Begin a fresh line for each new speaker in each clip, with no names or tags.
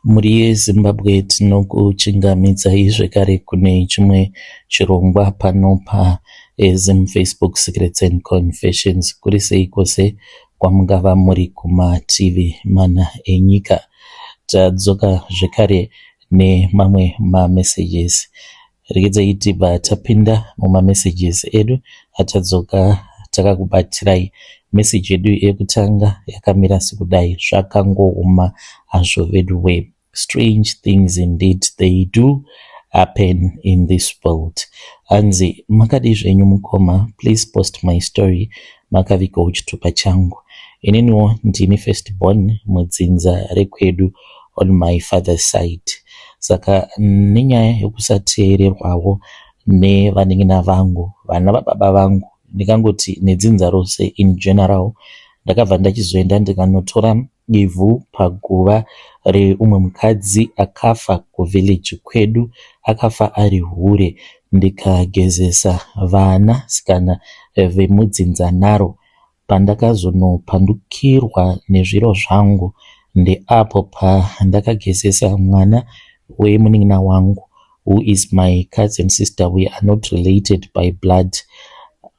Muri Zimbabwe tinokuchingamidzai zvekare kune chimwe chirongwa pano Facebook Secrets and Confessions, kuri sei kwose kwamungava muri kumativi mana enyika. Tadzoka zvekare nemamwe mamessages. Regedzai tibva tapinda mumamessages edu, atadzoka takakubatirai message yedu yekutanga yakamira sekudai: zvakangooma hazvo veduwe. Strange things indeed they do happen in this world. Anzi, makadi zvenyu mukoma, please post my story makavikawo chitupa changu. Ininiwo ndini firstborn mudzinza rekwedu on my father's side. Saka nenyaya yekusateererwawo nevanengina vangu, vana vababa vangu, ndikangoti nedzinza rose in general, ndakabva ndachizoenda ndikanotora ivhu paguva reumwe mukadzi akafa kuvillage kwedu, akafa ari hure, ndikagezesa vana sikana vemudzinza naro. Pandakazonopandukirwa nezviro zvangu, ndeapo pandakagezesa mwana wemuning'ina wangu, who is my cousin sister. We are not related by blood.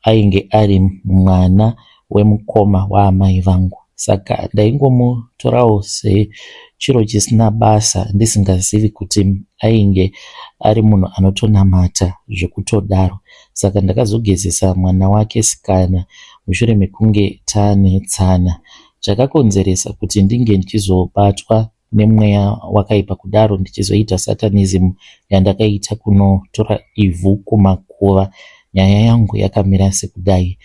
Ainge ari mwana wemukoma waamai vangu. Saka ndaingomutorawo sechiro chisina basa, ndisingazivi kuti ainge ari munhu anotonamata zvekutodaro. Saka ndakazogezesa mwana wake sikana mushure mekunge taane tsana. Chakakonzeresa kuti ndinge ndichizobatwa nemweya wakaipa kudaro, ndichizoita satanism yandakaita kunotora ivhu kumakuva, nyaya yangu yakamira sekudai.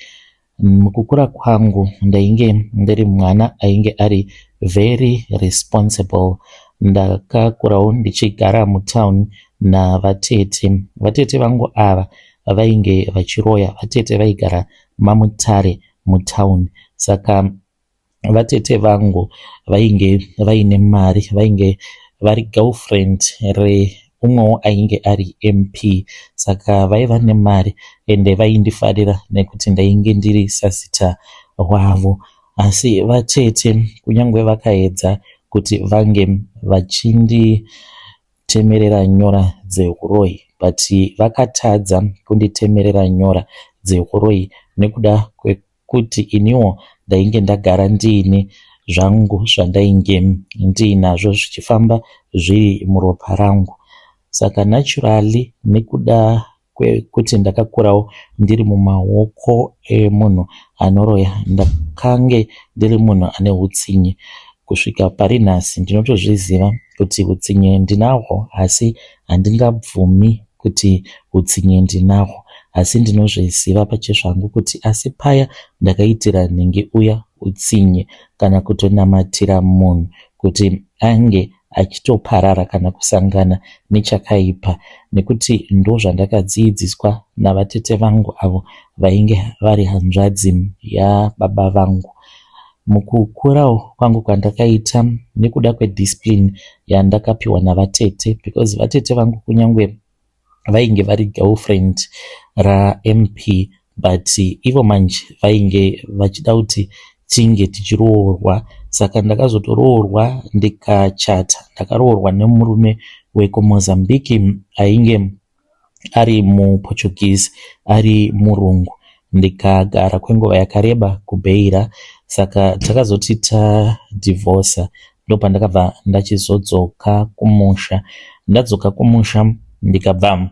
Mukukura kwangu ndainge ndiri mwana ainge ari very responsible. Ndakakurawo ndichigara mutown navatete. Vatete vangu ava vainge vachiroya. Vatete vaigara mamutare mutown. Saka vatete vangu vainge vaine mari, vainge vari girlfriend reumwewo ainge ari MP. Saka vaiva nemari ende vaindifarira nekuti ndainge ndiri sasita wavo. Asi vatete kunyange vakaedza kuti vange vachinditemerera nyora dzeuroyi, but vakatadza kunditemerera nyora dzeuroyi nekuda kwekuti iniwo ndainge ndagara ndiine zvangu zvandainge ndiinazvo zvichifamba zviri muropa rangu. Saka naturally, nekuda kwekuti ndakakurawo ndiri mumaoko emunhu anoroya, ndakange ndiri munhu ane utsinye. Kusvika pari nhasi ndinotozviziva kuti utsinye ndinahwo, asi handingabvumi kuti utsinye ndinahwo. Asi ndinozviziva pachezvangu kuti asi paya ndakaitira nhingi uya utsinye kana kutonamatira munhu kuti ange achitoparara kana kusangana nechakaipa, nekuti ndo zvandakadzidziswa navatete vangu avo vainge vari hanzvadzi yababa vangu. Mukukurawo kwangu kwandakaita, nekuda kwediscipline yandakapiwa navatete, because vatete vangu kunyange vainge vari girlfriend raMP, but ivo manje vainge vachida kuti tinge tichiroorwa. Saka ndakazotoroorwa ndikachata. Ndakaroorwa nemurume wekuMozambique ainge ari muPortuguese, ari murungu. Ndikagara kwenguva yakareba kuBeira. Saka takazoti tadivorca, ndopandakabva ndachizodzoka kumusha. Ndadzoka kumusha ndikabva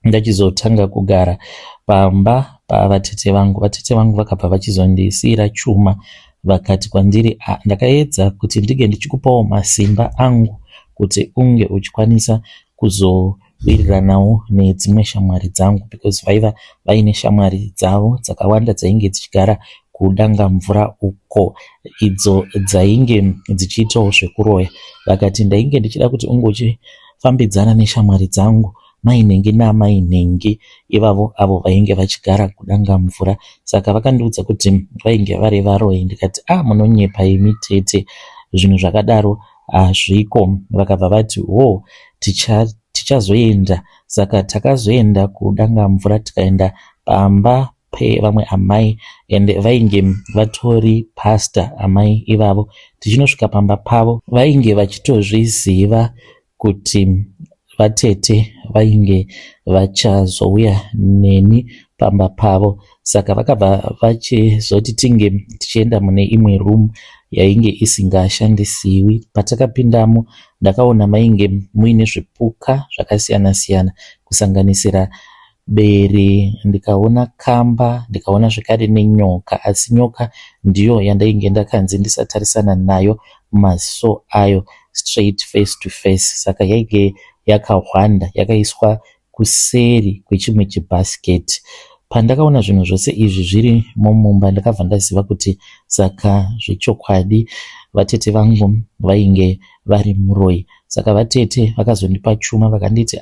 ndachizotanga kugara pamba pavatete vangu. Vatete vangu vakabva vachizondisiyira chuma, vakati kwandiri, ndakaedza kuti ndige ndichikupawo masimba angu kuti unge uchikwanisa kuzowiriranawo nedzimwe shamwari dzangu, because vaiva vaine shamwari dzavo dzakawanda dzainge dzichigara kudanga mvura uko, idzo dzainge dzichiitawo zvekuroya. Vakati ndainge ndichida kuti unge uchifambidzana neshamwari dzangu, mainhengi namainhengi ivavo avo vainge vachigara kudanga mvura. Saka vakandiudza kuti vainge vari varoyi. Ndikati munonyepa imi tete, zvinhu zvakadaro hazviko. Vakabva vati tichazoenda. Saka takazoenda kudanga mvura, tikaenda pamba pevamwe amai, ende vainge vatori pastor amai ivavo. Tichinosvika pamba pavo vainge vachitozviziva kuti vatete vainge vachazouya neni pamba pavo, saka vakabva vachizoti tinge tichienda mune imwe room yainge isingashandisiwi. Patakapindamo ndakaona mainge muine zvipuka zvakasiyana siyana kusanganisira bere, ndikaona kamba, ndikaona zvekare nenyoka, asi nyoka ndiyo yandainge ndakanzi ndisatarisana nayo maziso ayo straight face to face, saka yainge yakahwanda yakaiswa kuseri kwechimwe chibhasiketi. Pandakaona zvinhu zvose izvi zviri mumumba ndakabva ndaziva kuti saka zvechokwadi vatete vangu vainge vari muroi. Saka vatete vakazondipa chuma vakanditi,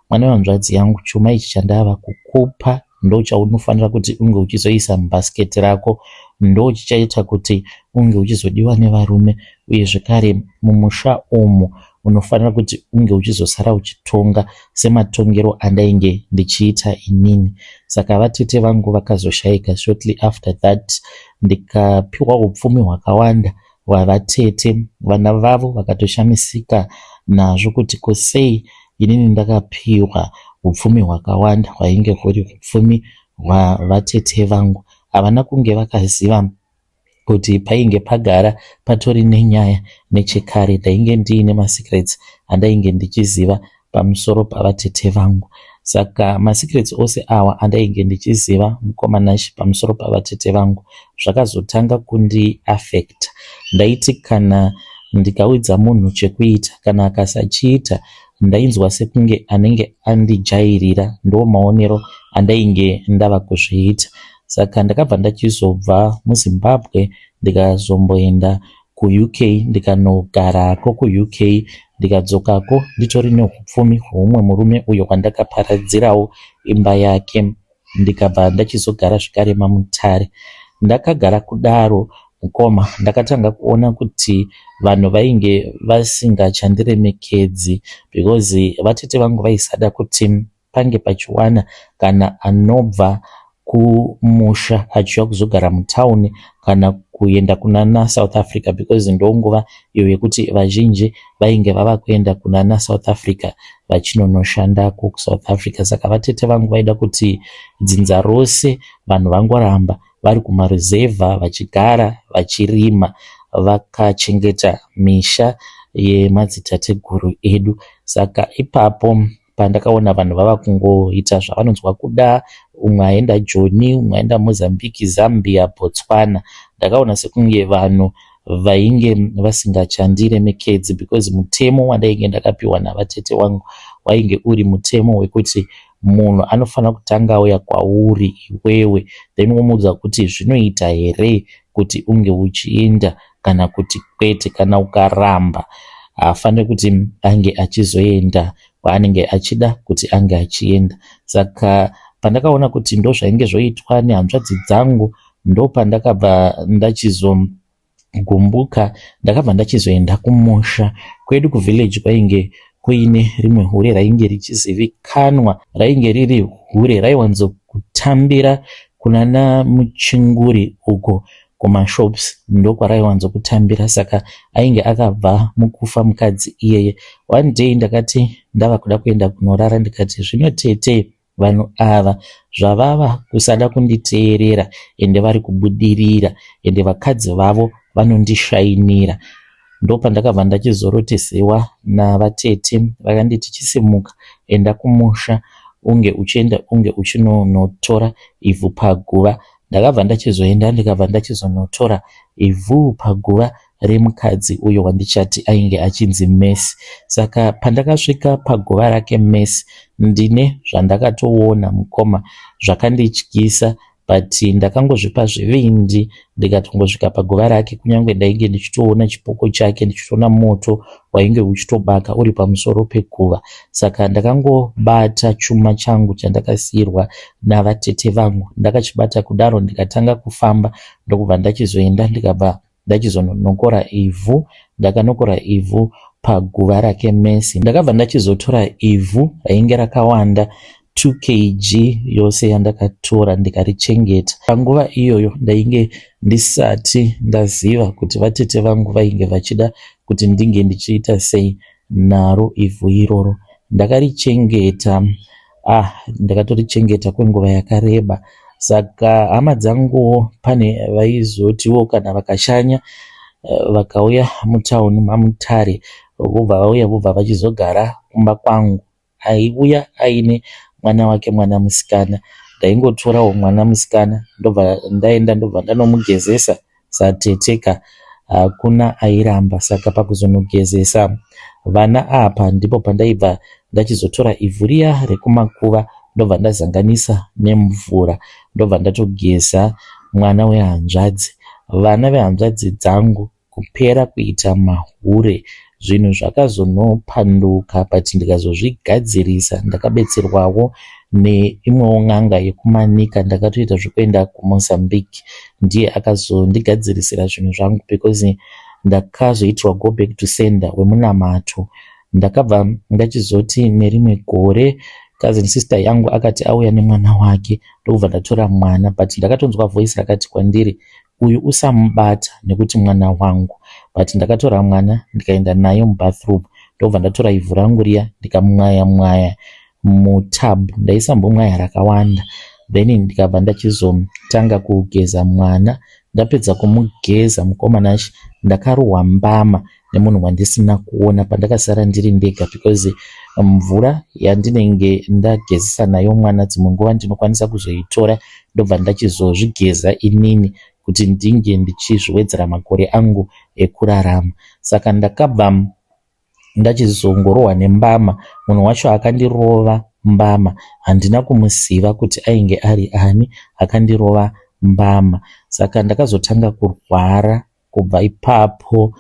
mwana wanzvadzi yangu, chuma ichi chandava kukupa ndo chaunofanira kuti unge uchizoisa mubhasiketi rako, ndo chichaita kuti unge uchizodiwa nevarume, uye zvekare mumusha umu unofanira kuti unge uchizosara uchitonga sematongero andainge ndichiita inini. Saka vatete vangu vakazoshayika. Shortly after that ndikapiwa upfumi hwakawanda hwavatete. Vana vavo vakatoshamisika nazvo kuti kusei inini ndakapiwa upfumi hwakawanda hwainge huri upfumi hwavatete vangu. Havana kunge vakaziva kuti painge pagara patori nenyaya nechekare. Ndainge ndiine masecrets andainge ndichiziva pamusoro pavatete vangu. Saka masecrets ose awa andainge ndichiziva mukomanashi pamusoro pavatete vangu zvakazotanga kundi affect. Ndaiti kana ndikaudza munhu chekuita kana akasachiita ndainzwa sekunge anenge andijairira, ndo maonero andainge ndava kuzviita. Saka ndakabva ndachizobva muZimbabwe ndikazomboenda kuUK, ndikanogarako kuUK, ndikadzokako nditori neupfumi hwoumwe murume uyo wandakaparadzirawo imba yake, ndikabva ndachizogara zvekare maMutare. Ndakagara kudaro mukoma ndakatanga kuona kuti vanhu vainge vasingachandiremekedzi, because vatete vangu vaisada kuti pange pachiwana kana anobva kumusha achiuya kuzogara mutauni kana kuenda kunana South Africa, because ndonguva iyo yekuti vazhinji vainge vava kuenda kunana South Africa vachinonoshandako kuSouth Africa. Saka vatete vangu vaida kuti dzinza rose vanhu vangoramba vari kumaruzevha vachigara vachirima vakachengeta misha yemadzitateguru edu. Saka ipapo pandakaona vanhu vava kungoita zvavanonzwa kuda, umwe aenda Joni, umwe aenda Mozambique, Zambia, Botswana, ndakaona sekunge vanhu vainge vasingachandiremekedzi, because mutemo wandainge ndakapiwa navatete wangu wainge uri mutemo wekuti munhu anofanira kutanga auya kwauri iwewe, then womuudza kuti zvinoita here kuti unge uchienda kana kuti kwete. Kana ukaramba hafaniri kuti ange achizoenda kwaanenge achida kuti ange achienda. Saka pandakaona kuti ndo zvainge zvoitwa nehanzvadzi dzangu, ndo pandakabva ndachizogumbuka, ndakabva ndachizoenda kumusha kwedu kuvillage. Kwainge kuine rimwe hure rainge richizivikanwa, rainge riri hure raiwanzokutambira kunana Muchinguri uko kumashops, ndokwaraiwanzokutambira. Saka ainge akabva mukufa mukadzi iyeye. One day ndakati ndava kuda kuenda kunorara, ndikati zvino tete, vanhu ava zvavava kusada kunditeerera ende vari kubudirira ende vakadzi vavo vanondishainira. Ndo pandakabva ndachizorotesewa navatete vakanditi chisimuka enda kumusha unge uchienda unge uchinonotora ivhu paguva. Ndakabva ndachizoenda ndikabva ndachizonotora ivhu paguva remukadzi uyo wandichati ainge achinzi Messi. Saka pandakasvika paguva rake Messi, ndine zvandakatoona mukoma zvakandityisa, but ndakangozvipa zvivindi ndikatongosvika paguva rake. Kunyange ndainge ndichitoona chipoko chake, ndichitoona moto wainge uchitobaka uri pamusoro peguva. Saka ndakangobata chuma changu chandakasiyirwa navatete vangu, ndakachibata kudaro ndikatanga kufamba. Ndokubva ndachizoenda ndikabva ndachizonokora ivhu. Ndakanokora ivhu paguva rake Messi. Ndakabva ndachizotora ivhu rainge rakawanda 2 kg yose yandakatora ndikarichengeta. Panguva iyoyo ndainge ndisati ndaziva kuti vatete vangu vainge vachida kuti ndinge ndichiita sei naro ivhu iroro. Ndakarichengeta ndakatorichengeta kwenguva yakareba. Saka hama dzanguwo pane vaizotiwo kana vakashanya vakauya mutauni maMutare vauya vobva vachizogara kumba kwangu. Aiuya aine mwana wake mwana musikana. Ndaingotorawo mwana musikana ndobva ndanomugezesa sateteka. Hakuna airamba. Saka pakuzonogezesa vana apa ndipo pandaibva ndachizotora ivhu riya rekumakuva ndobva ndazanganisa nemvura ndobva ndatogeza mwana wehanzvadzi. Vana vehanzvadzi dzangu kupera kuita mahure. Zvinhu zvakazonopanduka pati ndikazozvigadzirisa. Ndakabetserwawo neimwewo n'anga yekumanika. Ndakatoita zvekuenda kuMozambique, ndiye akazondigadzirisira zvinhu zvangu because ndakazoitirwa go back to sender wemunamato. Ndakabva ndachizoti nerimwe gore cousin sister yangu akati auya nemwana wake ndobva ndatora mwana, but ndakatonzwa voice rakati kwandiri uyu usamubata nekuti mwana wangu. But ndakatora mwana ndikaenda naye mubathroom ndobva ndatora ivhu rangu riya ndikamwaya mutab. Ndaisambomwaya rakawanda, then ndikabva ndachizotanga kugeza mwana. Ndapedza kumugeza mukomana ndakarohwa mbama nemunhu wandisina kuona pandakasara ndiri ndega because mvura yandinenge ndagezesa nayo mwana dzimwe nguva ndinokwanisa kuzoitora ndobva ndachizozvigeza inini kuti ndinge ndichizviwedzera makore angu ekurarama. Saka ndakabva ndachizongorohwa nembama. Munhu wacho akandirova mbama, handina kumuziva kuti ainge ari ani akandirova mbama. Saka ndakazotanga kurwara kubva ipapo.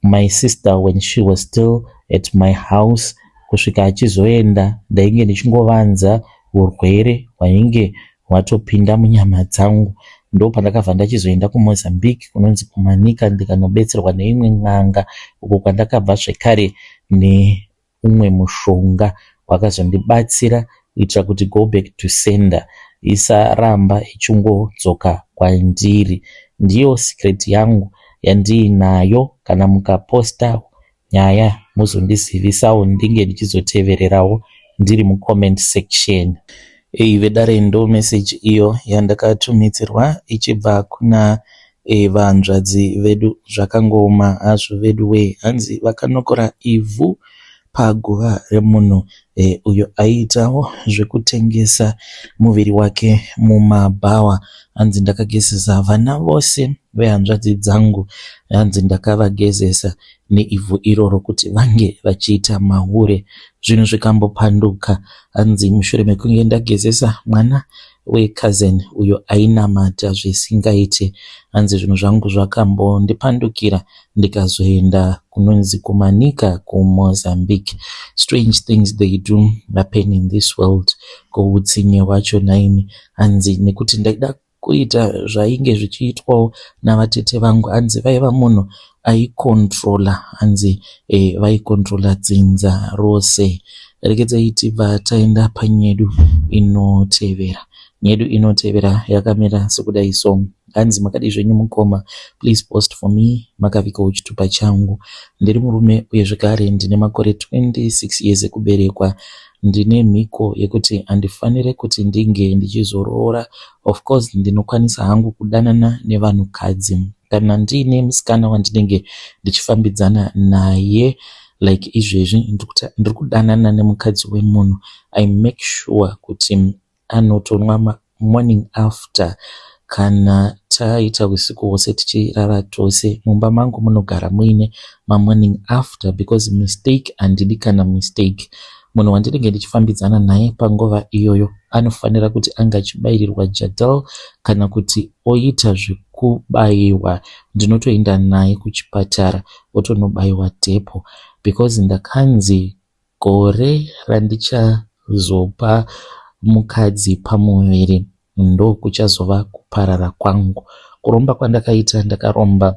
My sister when she was still at my house kusvika achizoenda ndainge ndichingovanza urwere hwainge hwatopinda munyama dzangu. Ndo pandakabva ndachizoenda kuMozambique kunonzi kumanika ndikanobetserwa neimwe n'anga uko kwandakabva zvekare neumwe mushonga wakazondibatsira kuitira kuti go back to sender isaramba ichingodzoka kwandiri. Ndiyo secret yangu yandiinayo. Kana mukaposta nyaya muzondizivisawo ndinge ndichizotevererawo ndiri mucomment section. Vedare ndo message iyo yandakatumidzirwa ichibva kuna vanzvadzi vedu. Zvakangoma hazvo vedu we, hanzi vakanokora ivhu paguva remunhu uyo aiitawo zvekutengesa muviri wake mumabhawa. Hanzi ndakagezesa vana vose vehanzvadzi dzangu, hanzi ndakavagezesa neivhu iroro kuti vange vachiita mahure. Zvinhu zvikambopanduka. Hanzi mushure mekunge ndagezesa mwana wecousin uyo ainamata zvisingaite, hanzi zvinhu zvangu zvakambondipandukira ndikazoenda kunonzi kumanika kuMozambique. Strange things they do happen in this world. Koutsinye wacho naimi. Hanzi nekuti ndaida kuita zvainge zvichiitwawo navatete vangu, hanzi vaiva munhu aikontrola. Hanzi vaikontrola dzinza rose. Rekedzai tibva taenda panyedu inotevera. Nyedu inotevera yakamira sekudai so. Hanzi makadi zvenyu mukoma, please post for me makavikawo chitupa changu. Ndiri murume uye zvekare ndine makore 26 years ekuberekwa. Ndine mhiko yekuti handifanire kuti ndinge ndichizoroora. Of course ndinokwanisa hangu kudanana nevanhukadzi kana ndiine musikana wandinenge ndichifambidzana naye like izvezvi ndiri kudanana nemukadzi wemunhu, I make sure kuti anotonwa morning after kana taita usiku hwose tichirara tose. Mumba mangu munogara muine morning after because mistake handidi kana mistake. Munhu wandinenge ndichifambidzana naye panguva iyoyo anofanira kuti anga achibayirirwa jadal kana kuti oita zvekubayiwa. Ndinotoenda naye kuchipatara otonobayiwa depo because ndakanzi gore randichazopa mukadzi pamuviri ndo kuchazova kuparara kwangu. Kuromba kwandakaita ndakaromba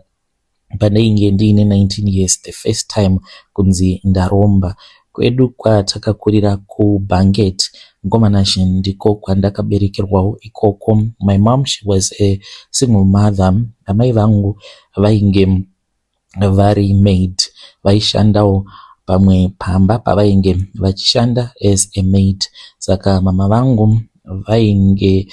pandainge ndiine 19 years the first time kunzi ndaromba. kwedu kwatakakurira kuBanget Gomanashin ndiko kwandakaberekerwawo ikoko. My mom, she was a single mother. Amai vangu vainge vari maid, vaishandawo pamwe pamba pavainge vachishanda as a maid. Saka mama vangu vainge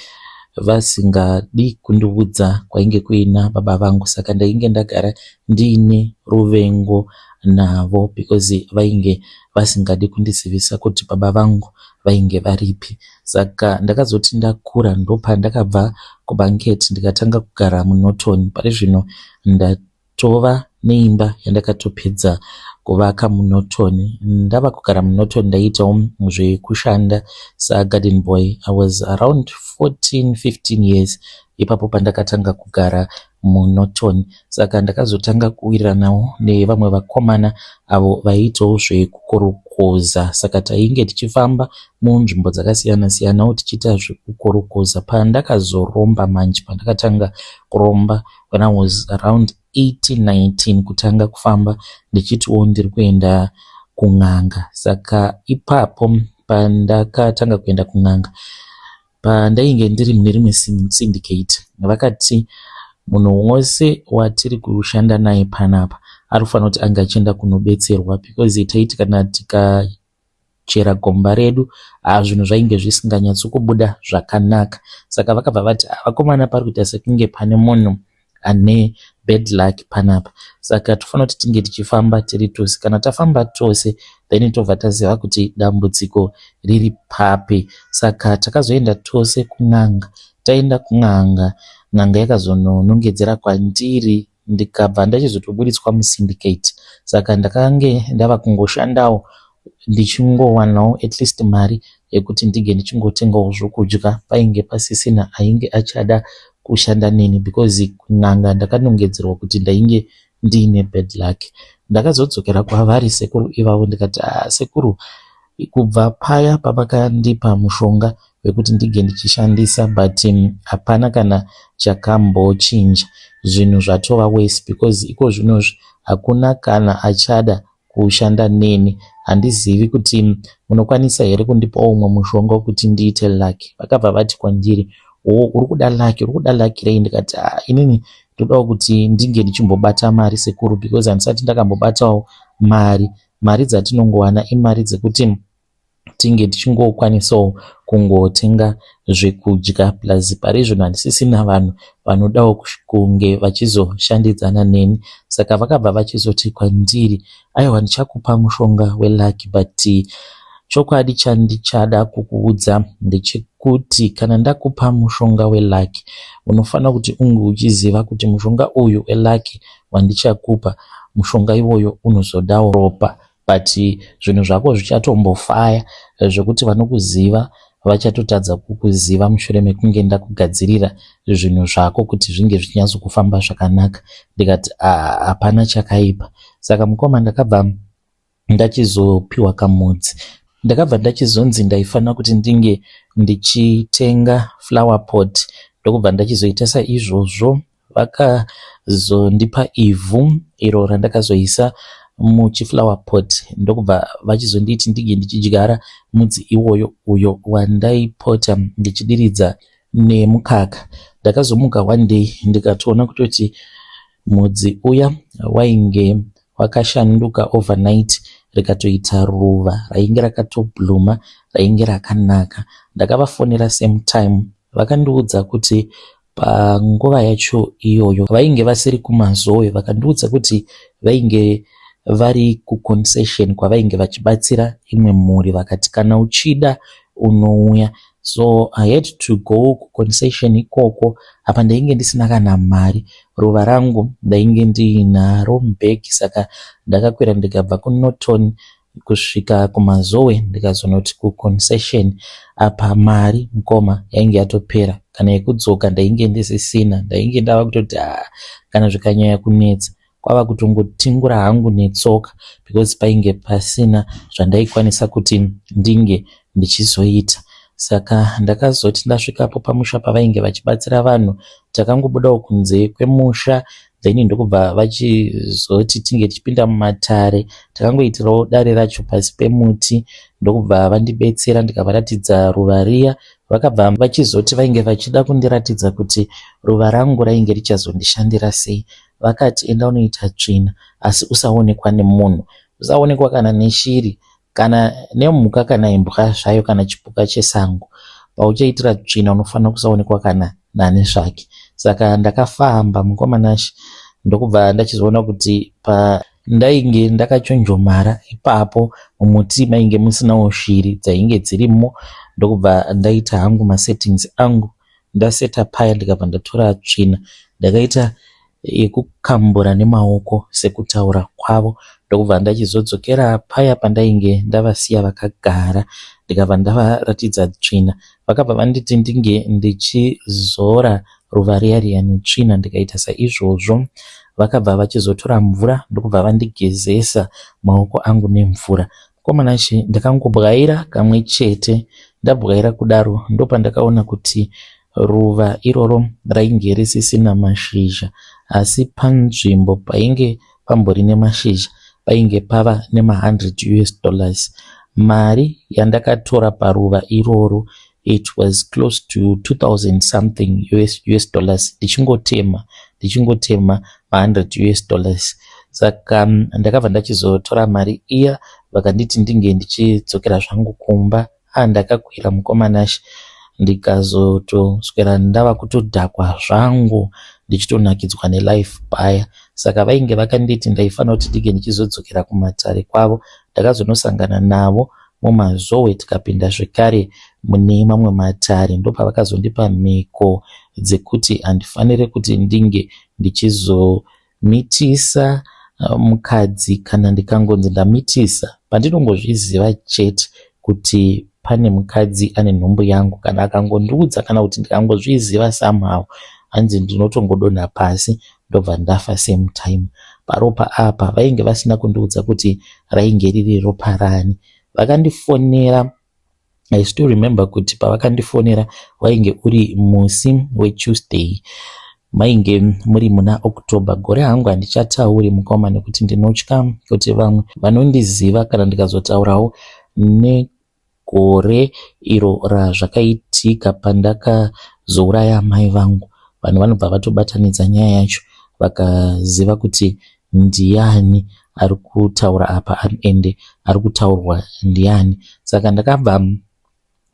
vasingadi kundiudza kwainge kuina baba vangu, saka ndainge ndagara ndiine ruvengo navo because vainge vasingadi kundizivisa kuti baba vangu vainge varipi. Saka ndakazoti ndakura ndopandakabva kuBanget ndikatanga kugara muNorton. Pari zvino ndatova neimba yandakatopedza kuvaka muNorton. Ndava kugara muNorton ndaitawo zvekushanda sagarden boy. I was around 14-15 years ipapo pandakatanga kugara muNorton. Saka ndakazotanga kuwiriranawo nevamwe vakomana avo vaiitawo zvekukorokoza. Saka tainge tichifamba munzvimbo dzakasiyana siyanawo tichiita zvekukorokoza. Pandakazoromba manje, pandakatanga kuromba when I was around 18-19 kutanga kufamba ndichitiwo ndiri kuenda kun'anga. Saka ipapo pandakatanga kuenda kun'anga, pandainge ndiri mune rimwe syndicate, vakati munhu wose watiri kushanda naye panapa anofanira kuti anga achienda kunobetserwa because taiti kana tikachera gomba redu zvinhu zvainge zvisinganyatsokubuda zvakanaka. Saka vakabva vati vakomana, pari kuita sekunge pane munhu ane bad luck panapa, saka tofanira kuti tinge tichifamba tiri tose. Kana tafamba tose then tobva taziva kuti dambudziko riri papi. Saka takazoenda tose kun'anga. Taenda kun'anga, n'anga yakazononongedzera kwandiri, ndikabva ndachizotoburitswa musyndicate. Saka ndakange ndava kungoshandawo ndichingowanawo at least mari yekuti ndige ndichingotengawo zvokudya. Painge pasisina ainge achada kushanda neni because kun'anga ndakanongedzerwa kuti ndainge ndiine bad luck. Ndakazodzokera kwavari sekuru ivavo ndikati sekuru, kubva paya pavakandipa mushonga wekuti ndige ndichishandisa but hapana kana chakambochinja, zvinhu zvatova worse because iko zvinozvi hakuna kana achada kushanda neni. Handizivi kuti munokwanisa here kundipawo umwe mushonga wekuti ndiite luck. Vakabva vati kwandiri, uri kuda luck rei? Ndikati inini ndodawo kuti ndinge ndichimbobata mari sekuru because handisati ndakambobatawo mari dzatinongowana imari dzekuti tinge tichingokwanisawo kungotenga zvekudya, plus pari zvino handisisina vanhu vanodawo kunge vachizoshandidzana neni. Saka vakabva vachizoti kwandiri, aiwa ndichakupa mushonga weluck but chokwadi chandichada kukuudza ndechekuti kana ndakupa mushonga weluck unofanira kuti unge uchiziva kuti mushonga uyu weluck wandichakupa, mushonga iwoyo unozodawo ropa, but zvinhu zvako zvichatombofaya zvekuti vanokuziva vachatotadza kukuziva mushure mekunge ndakugadzirira zvinhu zvako kuti zvinge zvichinyatso zvakanaka. Ndikati hapana chakaipa. Saka mukoma ndakabva ndachizopiwa kamudzi. Ndakabva ndachizonzi ndaifanira kuti ndinge ndichitenga flower pot. Ndokubva ndachizoita saizvozvo. Vakazondipa ivhu iro randakazoisa muchiflower pot. Ndokubva vachizonditi ndige ndichidyara mudzi iwoyo uyo wandaipota ndichidiridza nemukaka. Ndakazomuka one day ndikatoona kutoti mudzi uya wainge wakashanduka overnight rikatoita ruva rainge rakatobluma, rainge rakanaka. Ndakavafonera same time, vakandiudza kuti panguva yacho iyoyo vainge vasiri kumazowe, vakandiudza kuti vainge vari kuconcession kwavainge vachibatsira imwe mhuri, vakati kana uchida unouya. So I had to go kuconcession ikoko. Apa ndainge ndisina kana mari, ruva rangu ndainge ndinaro mubhegi. Saka ndakakwira ndikabva kuNorton kusvika kumazowe ndikazonoti kuconcession. Apa mari mukoma yainge yatopera, kana yekudzoka ndainge ndisisina. Ndainge ndava kutoti kana zvikanyanya kunetsa kwava kutongotingura hangu netsoka because painge pasina zvandaikwanisa kuti ndinge ndichizoita. Saka ndakazoti ndasvikapo pamusha pavainge vachibatsira vanhu, takangobudawo kunze kwemusha then ndokubva vachizoti tinge tichipinda mumatare. Takangoitirawo dare racho pasi pemuti, ndokubva vandibetsera ndikavaratidza ruva riya. Vakabva vachizoti vainge vachida kundiratidza kuti ruva rangu rainge richazondishandira sei. Vakati enda unoita tsvina, asi usaonekwa nemunhu, usaonekwa kana neshiri kana nemhuka kana imbwa zvayo kana chipuka chesango. Pauchaitira tsvina unofanira kusaonekwa kana nani zvake. Saka ndakafamba mukomanashi, ndokubva ndachizoona kuti ndainge ndakachonjomara ipapo mumuti mainge musinawo shiri dzainge dzirimo. Ndokubva ndaita hangu masettings angu, ndaseta paya, ndikabva ndatora tsvina ndakaita yekukambura nemaoko sekutaura kwavo. Ndokubva ndachizodzokera paya pandainge ndavasiya vakagara, ndikabva ndavaratidza tsvina. Vakabva vanditi ndinge ndichizora ruva riya netsvina, ndikaita saizvozvo. Vakabva vachizotora mvura ndokubva vandigezesa maoko angu nemvura. Mukomanashi ndakangobwaira kamwe chete. Ndabwaira kudaro ndopandakaona kuti ruva iroro rainge risisina mashizha, asi panzvimbo painge pambori nemashizha painge pava nema$100. Mari yandakatora paruva iroro, it was close to 2000 something US dollars. Ndichingotema $100. Saka ndakabva ndachizotora mari iya, vakanditi ndinge ndichidzokera zvangu kumba. Ndakakwira mukomanashi, ndikazotoswera ndava kutodhakwa zvangu ndichitonakidzwa nelife paya. Saka vainge vakanditi ndaifanira kuti ndinge ndichizodzokera kumatare kwavo. Ndakazonosangana navo mumazowe, tikapinda zvekare mune mamwe matare. Ndopavakazondipa mhiko dzekuti handifanire kuti ndinge ndichizomitisa mukadzi kana ndikangonzi ndamitisa. Pandinongozviziva chete kuti pane mukadzi ane nhumbu yangu, kana akangondiudza kana kuti ndikangozviziva somehow, hanzi ndinotongodonha pasi ndobva ndafa same time. Paropa apa vainge vasina kundiudza kuti rainge riri ropa rani. Vakandifonera, I still remember kuti pavakandifonera wainge uri musi weTuesday, mainge muri muna October. Gore hangu handichatauri mukoma nekuti ndinotya kuti vamwe vanondiziva kana ndikazotaurawo negore iro razvakaitika pandakazouraya mai vangu, vanhu vanobva vatobatanidza nyaya yacho vakaziva kuti ndiani ari kutaura apa ende ari kutaurwa ndiani. Saka ndakabva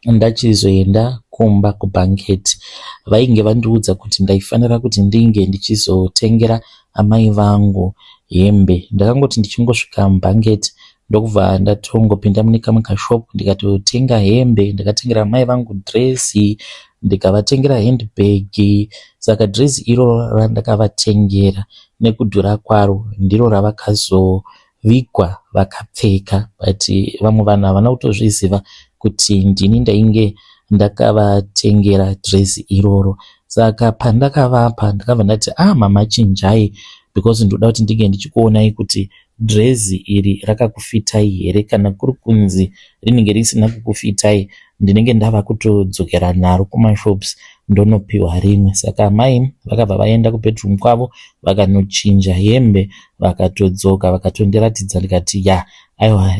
ndachizoenda kumba kubhanketi. Vainge vandiudza kuti ndaifanira kuti ndinge ndichizotengera amai vangu hembe. Ndakangoti ndichingosvika mubhanketi ndokubva ndatongopinda mune kamwe kashopu ndikatotenga hembe. Ndakatengera amai vangu dhirezi, ndikavatengera handbag. Saka dhirezi iro randakavatengera nekudhura kwaro ndiro ravakazovigwa vakapfeka, but vamwe vanhu havana kutozviziva kuti ndini ndainge ndakavatengera dhirezi iroro. Saka pandakavapa ndakabva ndati mama chinjai, because ndoda kuti ndinge ndichikuonai kuti dhirezi iri rakakufitai here, kana kuri kunzi rinenge risina kukufitai ndinenge ndava kutodzokera naro kumashops ndonopiwa rimwe. Saka mai vakabva vaenda kubedroom kwavo vakanochinja hembe, vakatodzoka vakatondiratidza, ndikati aiwa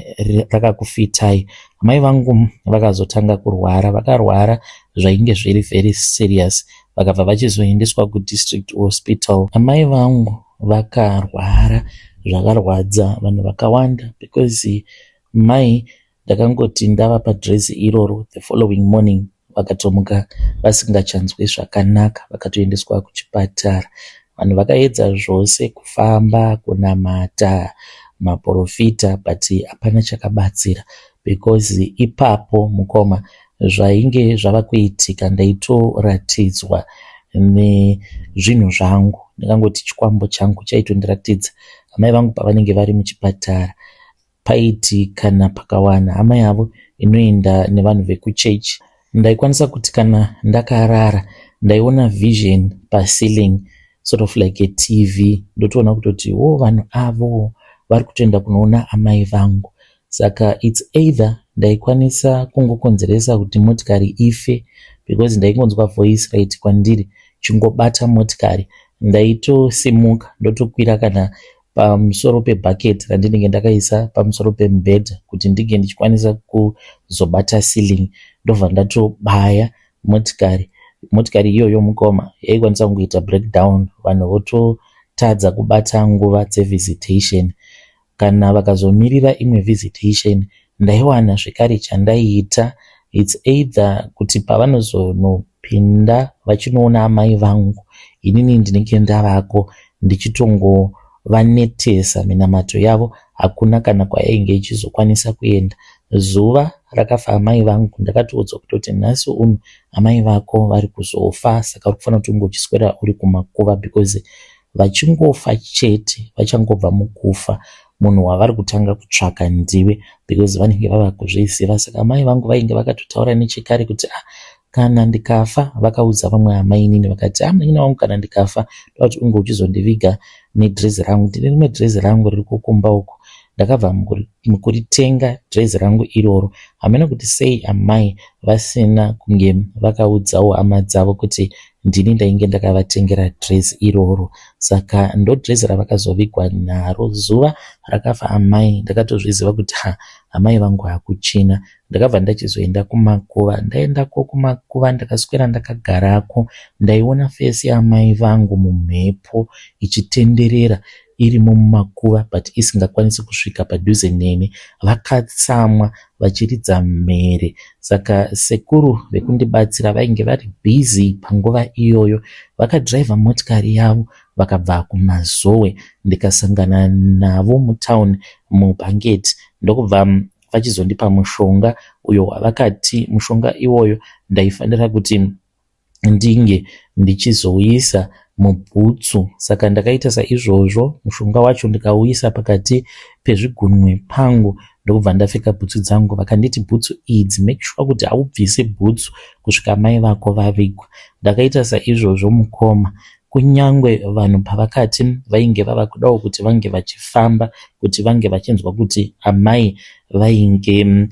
rakakufitai. Mai vangu vakazotanga kurwara, vakarwara zvainge zviri very serious, vakabva vachizoendeswa kudistrict hospital. Amai vangu vakarwara zvakarwadza vanhu vakawanda, because mai ndakangoti ndavapa dhirezi iroro, the following morning vakatomuka vasingachanzwi zvakanaka, vakatoendeswa kuchipatara. Vanhu vakaedza zvose kufamba, kunamata, maprofita, but hapana chakabatsira, because ipapo mukoma zvainge zvava kuitika ndaitoratidzwa nezvinhu zvangu. Ndakangoti chikwambo changu chaitondiratidza. Amai vangu pavanenge vari muchipatara paiti kana pakawana hama yavo inoenda nevanhu vekuchechi, ndaikwanisa kuti kana ndakarara ndaiona vision paceiling, sort of like a TV, ndotoona kutoti vanhu avo vari kutoenda kunoona amai vangu. Saka it's either ndaikwanisa kungokonzeresa kuti motikari ife, because ndaikonzwa voice right kwandiri chingobata motikari ndaitosimuka ndotokwira kana pamusoro pebhaketi randinenge ndakaisa pamusoro pemubhedha kuti ndige ndichikwanisa kuzobata ceiling. Ndobva ndatobaya motikari iyoyo mukoma yaikwanisa kungoita breakdown, vanhu vototadza kubata nguva dzevisitation. Kana vakazomirira imwe visitation ndaiwana zvikari chandaiita, its either kuti pavanozonopinda vachinoona amai vangu, inini ndinenge ndavako ndichitongovanetesa minamato yavo, hakuna kana kwayainge ichizokwanisa kuenda. Zuva rakafa amai vangu ndakatoudzwa kutoti nhasi uno amai vako vari kuzofa, saka uri kufanira kuti unge uchiswera uri kumakuva, because vachingofa chete vachangobva mukufa munhu wavari kutanga kutsvaka ndiwe, because vanenge vava kuzviziva. Saka amai vangu vainge vakatotaura nechekare kuti kana ndikafa, vakaudza vamwe amai inini vakati munyina wangu kana ndikafa ndoda kuti unge uchizondiviga nedhirezi rangu. Ndine rimwe dhirezi rangu riri kukumba uko, ndakabva mukuritenga dhirezi rangu iroro. Hamena kuti sei amai vasina kunge vakaudzawo hama dzavo kuti ndini ndainge ndakavatengera dhirezi iroro. Saka ndo dhirezi ravakazovigwa naro. Zuva rakafa amai ndakatozviziva kuti amai vangu hakuchina. Ndakabva ndachizoenda kumakuva. Ndaendako kumakuva ndakaswera ndakagarako, ndaiona fesi yamai vangu mumhepo ichitenderera irimo mumakuva but isingakwanisi kusvika padhuze neni. Vakatsamwa vachiridza mhere. Saka sekuru vekundibatsira vainge vari busy panguva iyoyo, vakadhiraivha motikari yavo vakabva kumazowe. Ndikasangana navo mutauni mubhangeti, ndokubva vachizondipa mushonga uyo wavakati mushonga iwoyo ndaifanira kuti ndinge ndichizoisa mubhutsu. Saka ndakaita saizvozvo, mushonga wacho ndikauisa pakati pezvigunwe pangu ndokubva ndapfeka bhutsu dzangu. Vakanditi bhutsu idzi make sure kuti haubvise bhutsu kusvika mai vako vavigwa. Ndakaita saizvozvo mukoma, kunyangwe vanhu pavakati vainge vava kudawo kuti vange vachifamba, kuti vange vachinzwa kuti amai vainge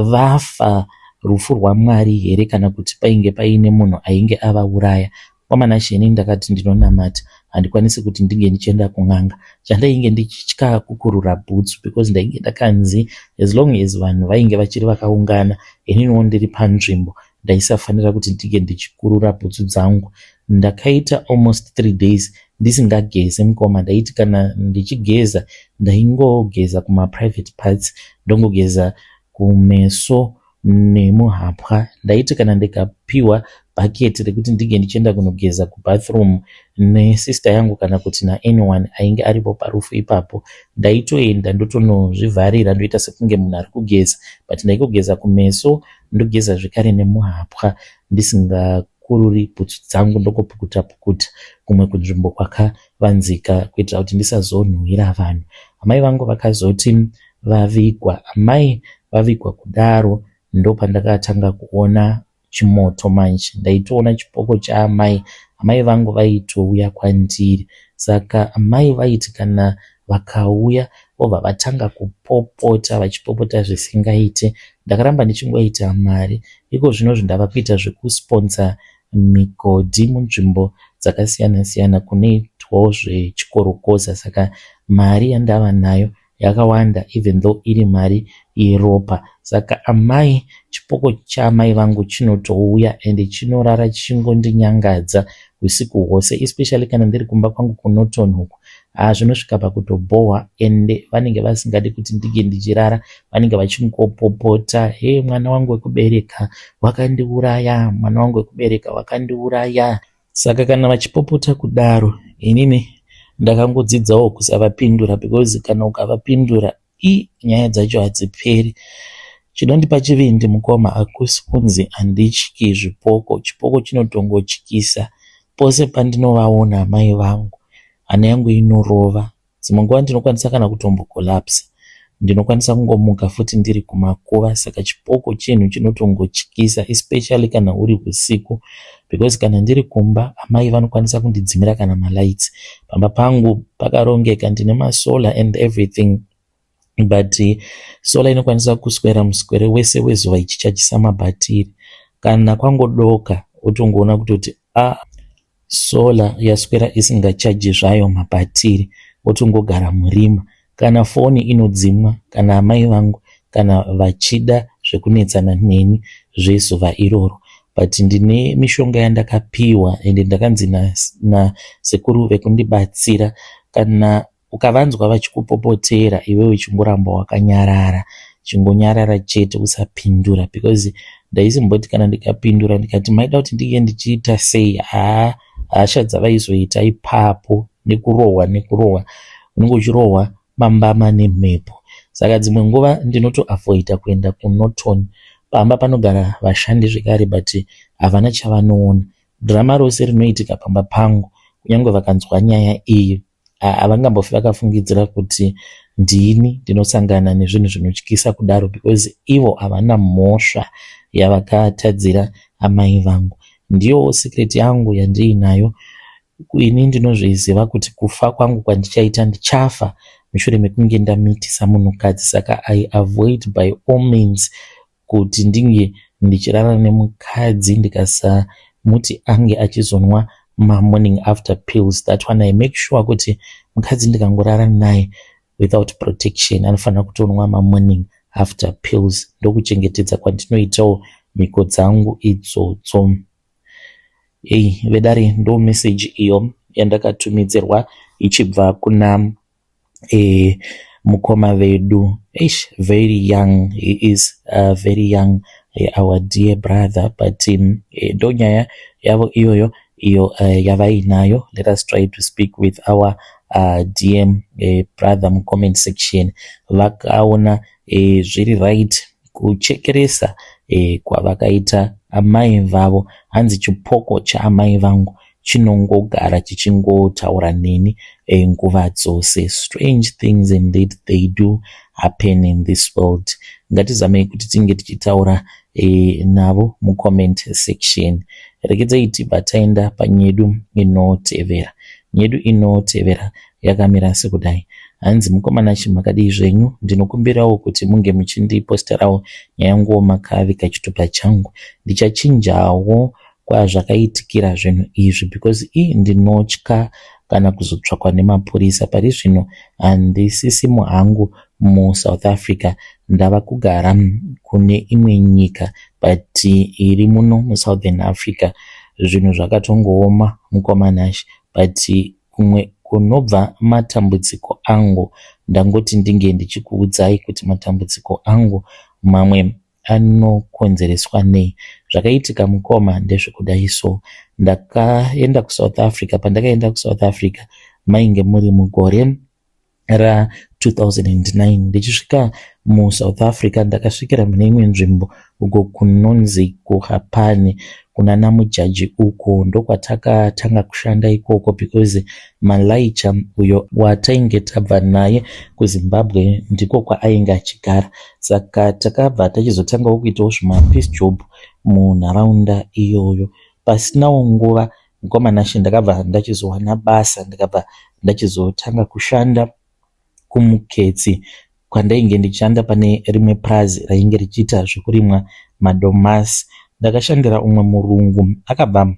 vafa rufu rwaMwari here kana kuti painge paine munhu ainge avauraya. Kwamana sheni ndakati ndinonamata, handikwanisi kuti ndinge ndichienda kun'anga. Chandainge ndichitya kukurura bhutsu because ndainge ndakanzi as long as vanhu vainge vachiri vakaungana, ininiwo ndiri panzvimbo ndaisafanira kuti ndinge ndichikurura bhutsu dzangu. Ndakaita almost 3 days ndisingageze mukoma. Ndaiti kana ndichigeza ndaingogeza kuma private parts, ndongogeza kumeso nemuhapwa. Ndaiti kana ndikapiwa bhaketi rekuti ndinge ndichienda kunogeza kubathroom nesister yangu kana kuti anyone ainge aripo parufu ipapo, ndaitoenda ndotonozvivharira ndoita sekunge munhu ari kugeza, but ndaingogeza kumeso ndogeza zvekare nemuhapwa ndisingakururi bhutsu dzangu, ndokopukuta pukuta kumwe kunzvimbo kwakavanzika kuitira kuti ndisazonhuhwira vanhu. Amai vangu vakazoti vavigwa. Amai vavigwa kudaro ndopandakatanga kuona chimoto manje. Ndaitoona chipoko chaamai. Amai vangu vaitouya kwandiri. Saka amai vaiti kana vakauya vobva vatanga kupopota, vachipopota zvisingaite. Ndakaramba ndichingoita mari. Iko zvinozvo ndava kuita zvekusponsor migodhi munzvimbo dzakasiyana siyana kunoitwawo zvechikorokoza. Saka mari yandava nayo yakawanda even though iri mari yeropa. Saka amai, chipoko chaamai vangu chinotouya ende chinorara chingondinyangadza usiku hwose, especially kana ndiri kumba kwangu kuNorton huku. Zvinosvika pakutobohwa ende vanenge vasingadi kuti ndige ndichirara, vanenge vachingopopota, he mwana wangu wekubereka wakandiuraya, mwana wangu wekubereka wakandiuraya. Saka kana vachipopota kudaro, inini ndakangodzidzawo kusavapindura because kana ukavapindura nyaya dzacho hadziperi. Chinondipa chivindi mukoma hakusi kunzi handityi zvipoko. Chipoko chinotongotyisa. Pose pandinovaona amai vangu, hana yangu inorova. Dzimwe nguva ndinokwanisa kana kutombokolapsa, ndinokwanisa kungomuka futi ndiri kumakuva. Saka chipoko chinhu chinotongotyisa, especially kana uri usiku, because kana ndiri kumba amai vanokwanisa kundidzimira kana malights. Pamba pangu pakarongeka, ndine masolar and everything, but solar inokwanisa kuswera muswere wese wezuva ichichajisa mabhatiri. Kana kwangodoka utongoona kutoti solar yaswera isingachaji zvayo mabhatiri, otongogara murima. Kana foni inodzimwa, kana amai vangu kana vachida zvekunetsana neni zvezuva iroro. But ndine mishonga yandakapiwa ende ndakanzi nasekuru vekundibatsira, kana ukavanzwa vachikupopotera iwe uchingoramba wakanyarara, chingonyarara chete usapindura, because ndaisimboti kana ndikapindura ndikati maida kuti ndinge ndichiita sei, hasha dzavaizoita ipapo nekurohwa unenge uchirohwa mambama nemhepo. Saka dzimwe nguva ndinotoavoida kuenda kuNorton. Pamba panogara vashandi zvekare, but havana chavanoona. Dhirama rose rinoitika pamba pangu, kunyange vakanzwa nyaya iyi, havangambofi vakafungidzira kuti ndini ndinosangana nezvinhu zvinotyisa kudaro, because ivo havana mhosva yavakatadzira amai vangu. Ndiyo secret yangu yandiinayo. Ini ndinozviziva kuti kufa kwangu kwandichaita, ndichafa mushure mekunge ndamitisa munhukadzi. Saka I avoid by all means kuti ndinge ndichirara nemukadzi ndikasamuti ange achizonwa morning after pills. That one I make sure kuti mukadzi ndikangorara naye without protection anofanira kutonwa morning after pills. Ndokuchengetedza kwandinoitawo mhiko dzangu idzodzo. Vedare ndo message iyo yandakatumidzirwa ichibva kuna mukoma vedu. Very young, he is very young, our dear brother, but ndo nyaya yavo iyoyo iyo yavainayo. Let us try to speak with our DM brother mucomment section. Vakaona zviri right kuchekeresa kwavakaita amai vavo. Hanzi chipoko chaamai vangu chinongogara chichingotaura neni nguva dzose. Strange things indeed they do happen in this world. Ngatizamei kuti tinge tichitaura navo mucomment section. Rekedzai tibva taenda panyedu inotevera. Nyedu inotevera yakamira sekudai. Hanzi mukomana chimakadii zvenyu, ndinokumbirawo kuti munge muchindiposterawo nyaya nguo makavika chitupa changu. Ndichachinjawo kwazvakaitikira zvinhu izvi, because ndinotya kana kuzotsvakwa nemapurisa. Pari zvino handisisimo hangu muSouth Africa, ndava kugara kune imwe nyika but iri muno muSouthern Africa. Zvinhu zvakatongooma mukomanashi, but kumwe kunobva matambudziko angu, ndangoti ndinge ndichikuudzai kuti matambudziko angu mamwe anokonzereswa nei. Zvakaitika mukoma ndezvekudai. So ndakaenda kuSouth Africa. Pandakaenda kuSouth Africa mainge muri mugore ra2009. Ndichisvika muSouth Africa ndakasvikira mune imwe nzvimbo uko kunonzi kuHapani kuna namujaji uko ndokwatakatanga kushanda ikoko, because Malaicha uyo watainge tabva naye kuZimbabwe ndiko kwaainge achigara. Saka takabva tachizotangawo kuitawo zvimapeace job munharaunda iyoyo. Pasinawo nguva mukomanashi ndakabva ndachizowana basa, ndakabva ndachizotanga kushanda kumuketsi kwandainge ndichishanda pane rimwe purazi rainge richiita zvekurimwa madomasi. Ndakashandira umwe murungu akabva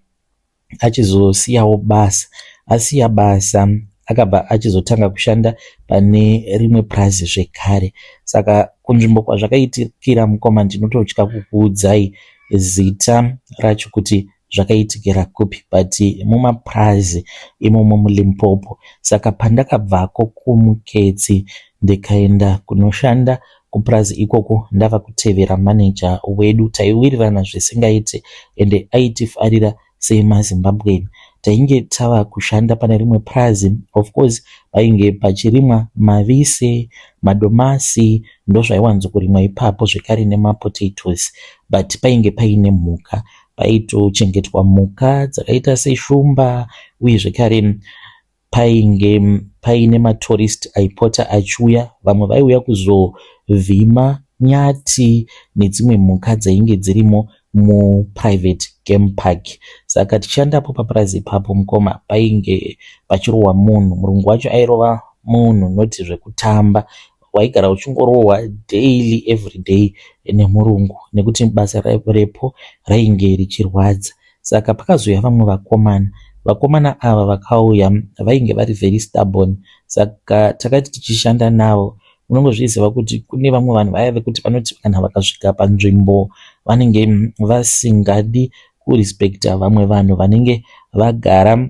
achizosiyawo basa. Asiya basa akabva achizotanga kushanda pane rimwe purazi zvekare. Saka kunzvimbo kwazvakaitikira mukoma ndinototya kukuudzai zita racho kuti zvakaitikira kupi, but mumapurazi imomo muLimpopo. Saka pandakabvako kumuketsi ndikaenda kunoshanda kupurazi ikoko, ndava kutevera manager wedu. Taiwirirana zvisingaite ende aitifarira semaZimbabweni. Tainge tava kushanda pane rimwe purazi, of course painge pachirimwa mavise, madomasi, ndozvaiwanzokurimwa ipapo, zvekare nemapotatoes, but painge paine mhuka. Paitochengetwa mhuka dzakaita seshumba, uye zvekare painge paine matourist aipota achiuya. Vamwe vaiuya kuzovhima nyati nedzimwe mhuka dzainge dzirimo muprivate game park. Saka tichandapo papurazi ipapo mukoma painge pachirohwa munhu. Murungu wacho airova munhu noti zvekutamba, waigara uchingorohwa daily every day nemurungu, nekuti basa repo rainge richirwadza. Saka pakazouya vamwe vakomana vakomana ava vakauya vainge vari very stubborn, saka takati tichishanda navo unongozviziva kuti kune vamwe vanhu vaya vekuti vanoti kana vakasvika panzvimbo vanenge vasingadi kurespekta vamwe vanhu vanenge vagara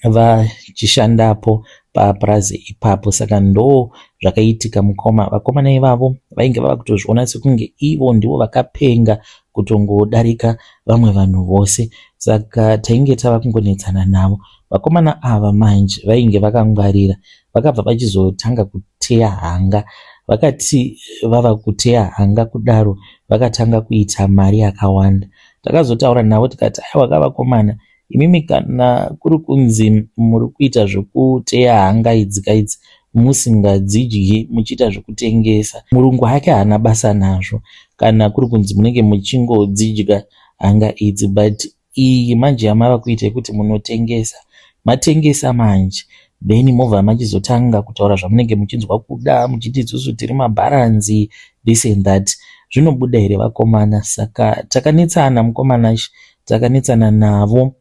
vachishandapo papurazi ipapo. Saka ndo zvakaitika mukoma. Vakomana ivavo vainge vava kutozviona sekunge ivo ndivo vakapenga kutongodarika vamwe vanhu vose, saka tainge tava kungonetsana navo. Vakomana ava manje vainge vakangwarira, vakabva vachizotanga kuteya hanga. Vakati vava kuteya hanga kudaro vakatanga kuita mari yakawanda. Takazotaura navo tikati aiwa kavakomana, imimi kana kuri kunzi muri kuita zvekuteya hanga idzi musingadzidyi muchiita zvekutengesa, Murungu hake hana basa nazvo kana kuri kunzi munenge muchingodzidya hanga idzi, but iyi manje yamava kuita kuti munotengesa, matengesa manje then mobva machizotanga kutaura zvamunenge muchinzwa kuda, muchiti isusu tiri mabharanzi this and that. Zvinobuda here vakomana? Saka takanetsana mukomana, takanetsana navo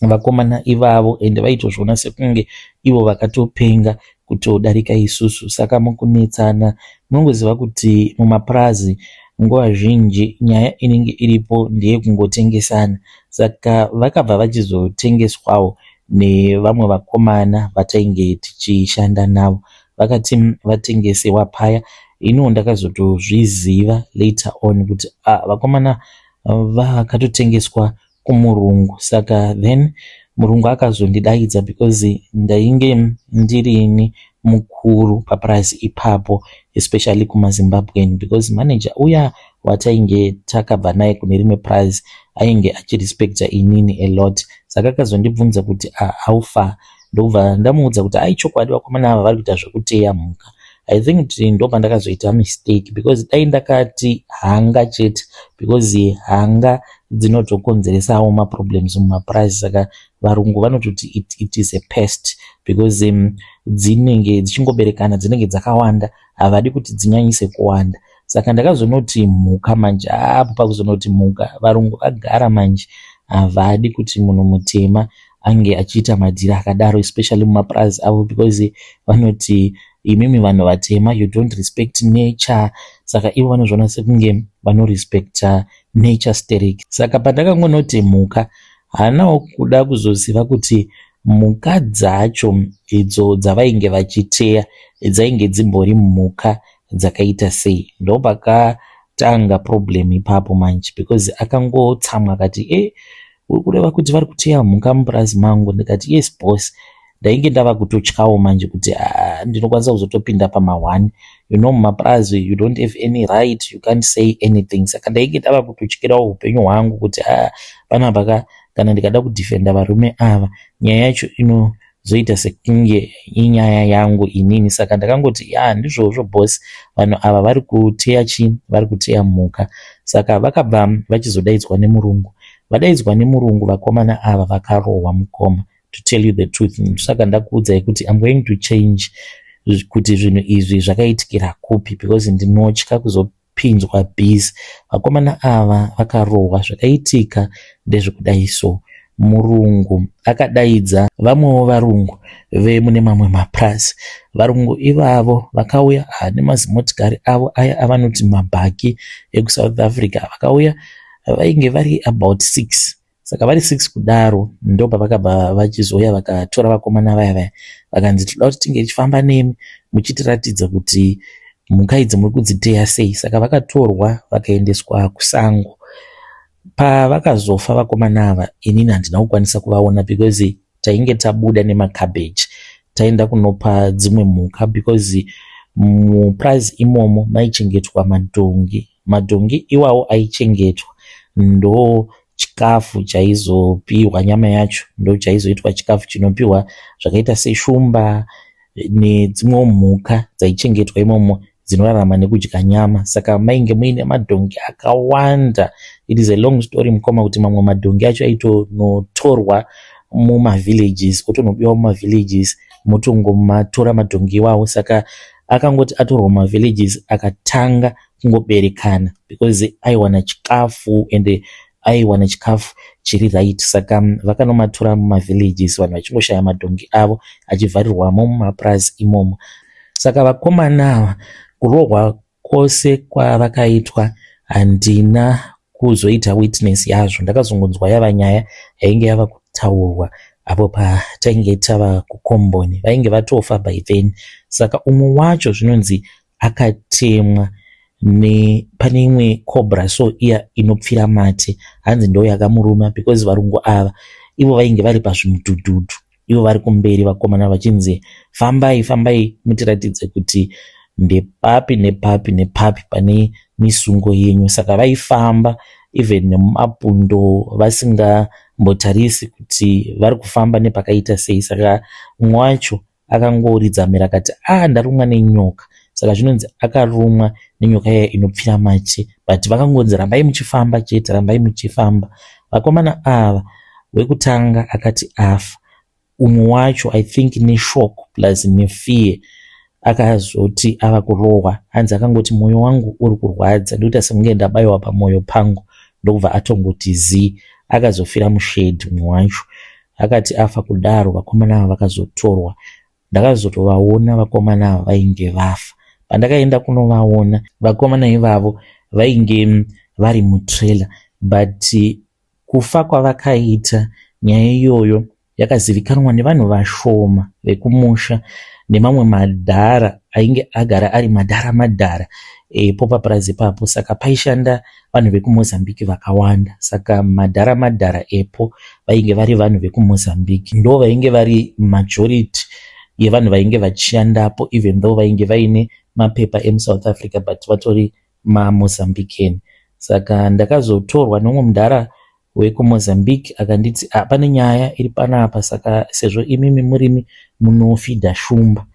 vakomana ivavo, ende vaitozviona sekunge ivo vakatopenga kutodarika isusu. Saka mukunetsana munongoziva kuti mumapurazi nguva zhinji nyaya inenge iripo ndeye kungotengesana. Saka vakabva vachizotengeswawo nevamwe vakomana vatainge tichishanda navo, vakati vatengesewa paya. Ino ndakazotozviziva later on kuti vakomana vakatotengeswa kumurungu. Saka then murungu akazondidaidza because ndainge ndirini mukuru papurazi ipapo, especially kumaZimbabwean, because manager uya watainge takabva naye kune rimwe purazi ainge achirespekta inini a lot. Saka akazondibvunza kuti haufa, ndobva ndamuudza kuti aichokwadi vakomana ava vari kuita zvekuteya mhuka. I think kuti ndobva ndakazoita mistake, because dai ndakati hanga chete, because hanga dzinotokonzeresawo maproblems mumapurazi. Saka varungu vanototi it is a pest, because dzinenge dzichingoberekana, dzinenge dzakawanda, havadi kuti dzinyanyise kuwanda. Saka ndakazonoti mhuka manje, apo pakuzonoti mhuka, varungu vagara manje havadi kuti munhu mutema ange achiita madhira akadaro, especially mumapurazi avo, because vanoti imimi vanhu vatema you don't respect nature. Saka ivo vanozviona sekunge vanorespekta nature stereki. Saka pandakangonoti mhuka, hanawo kuda kuzoziva kuti mhuka dzacho idzo dzavainge vachiteya dzainge dzimbori mhuka dzakaita sei. Ndo pakatanga problem ipapo manje, because akangotsamwa akati uri kureva kuti vari kuteya mhuka mupurazi mangu? Ndikati yes boss. Ndainge ndava kutotyawo manje kuti ndinokwanisa kuzotopinda pama1, mumapurazi you don't have any right, you can't say anything. Saka ndainge ndava kutotyirawo upenyu hwangu kuti panapa kana ndikada kudhifenda varume ava, nyaya yacho inozoita sekunge inyaya yangu inini. Saka ndakangoti ndizvozvo boss, vanhu ava vari kuteya chii? Vari kuteya mhuka. Saka vakabva vachizodaidzwa nemurungu. Vadaidzwa nemurungu vakomana ava vakarohwa mukoma, to tell you the truth. Saka ndakuudzai kuti I'm going to change kuti zvinhu izvi zvakaitikira kupi, because ndinotya kuzopinzwa bhizi. Vakomana ava vakarohwa. Zvakaitika ndezvekudai so. Murungu akadaidza vamwewo varungu vemune mamwe mapurazi. Varungu ivavo vakauya nemazimotikari avo aya avanoti mabhaki ekuSouth Africa. Vakauya vainge vari about 6. Saka vari 6 kudaro ndopa vakabva vachizoya vakatora vakomana vaya vakanzi toda kuti tinge tichifamba nemi muchitiratidza kuti mhuka idzi muri kudziteya sei. Saka vakatorwa vakaendeswa kusango. Pavakazofa vakomana ava, inini handina kukwanisa kuvaona, because tainge tabuda nemakabheji taenda kunopa dzimwe mhuka, because mupurazi imomo maichengetwa madhongi. Madhongi iwawo aichengetwa, ndo chikafu chaizopiwa, nyama yacho ndo chaizoitwa chikafu chinopiwa zvakaita seshumba nedzimwe mhuka dzaichengetwa imomo dzinorarama nekudya nyama. Saka mainge muine madhongi akawanda. It is a long story mukoma, kuti mamwe madhongi acho aitonotorwa mumavillages, otonobiwa mumavillages, motongomatora madhongi iwawo. Saka akangoti atorwa mumavillages akatanga kungoberekana, because aiwana chikafu ende aiwana chikafu chiri right. Saka vakanomatora mumavillages, vanhu vachingoshaya madhongi avo achivharirwamo mumapurazi imomo. Saka vakomana ava kurohwa kwose kwavakaitwa handina kuzoita witness yazvo. Ndakazongonzwa yava nyaya yainge yava kutaurwa apo patainge tava kukomboni, vainge vatofa by then. Saka umwe wacho zvinonzi akatemwa pane imwe cobra, so iya inopfira mate, hanzi ndo yakamuruma because varungu ava ivo vainge vari pazvimudhudhudhu, ivo vari kumberi vakomana vachinzi fambai fambai mutiratidze kuti ndepapi nepapi nepapi pane misungo yenyu. Saka vaifamba even nemumapundo vasingambotarisi kuti vari kufamba nepakaita sei. Saka umwe wacho akangoridza mira akati ndarumwa nenyoka. Saka zvinonzi akarumwa nenyoka iya inopfira mate, but vakangonzi rambai muchifamba chete, rambai muchifamba. Vakomana ava wekutanga akati afa, umwe wacho I think neshock plus nefear akazoti ava kurohwa, hanzi akangoti mwoyo wangu uri kurwadza, ndoita semunge ndabayiwa pamwoyo pangu, ndobva atongoti zii, akazofira mushedhi. Umwe wacho akati afa kudaro, vakomana ava vakazotorwa. Ndakazotovaona vakomana ava vainge vafa. Pandakaenda kunovaona vakomana ivavo vainge vari mutrailer, but kufa kwavakaita, nyaya iyoyo yakazivikanwa nevanhu vashoma vekumusha nemamwe madhara ainge agara ari madhara epo papurazi papo. Saka paishanda vanhu vekuMozambique vakawanda. Saka madhara epo vainge vari vanhu vekuMozambique, ndo vainge vari majority yevanhu vainge vachishandapo, even though vainge vaine mapepa emuSouth Africa but vatori maMozambican. Saka ndakazotorwa nomwe mudhara wekuMozambique akanditi pane nyaya iri panapa, saka sezvo imimi murimi munofidha shumba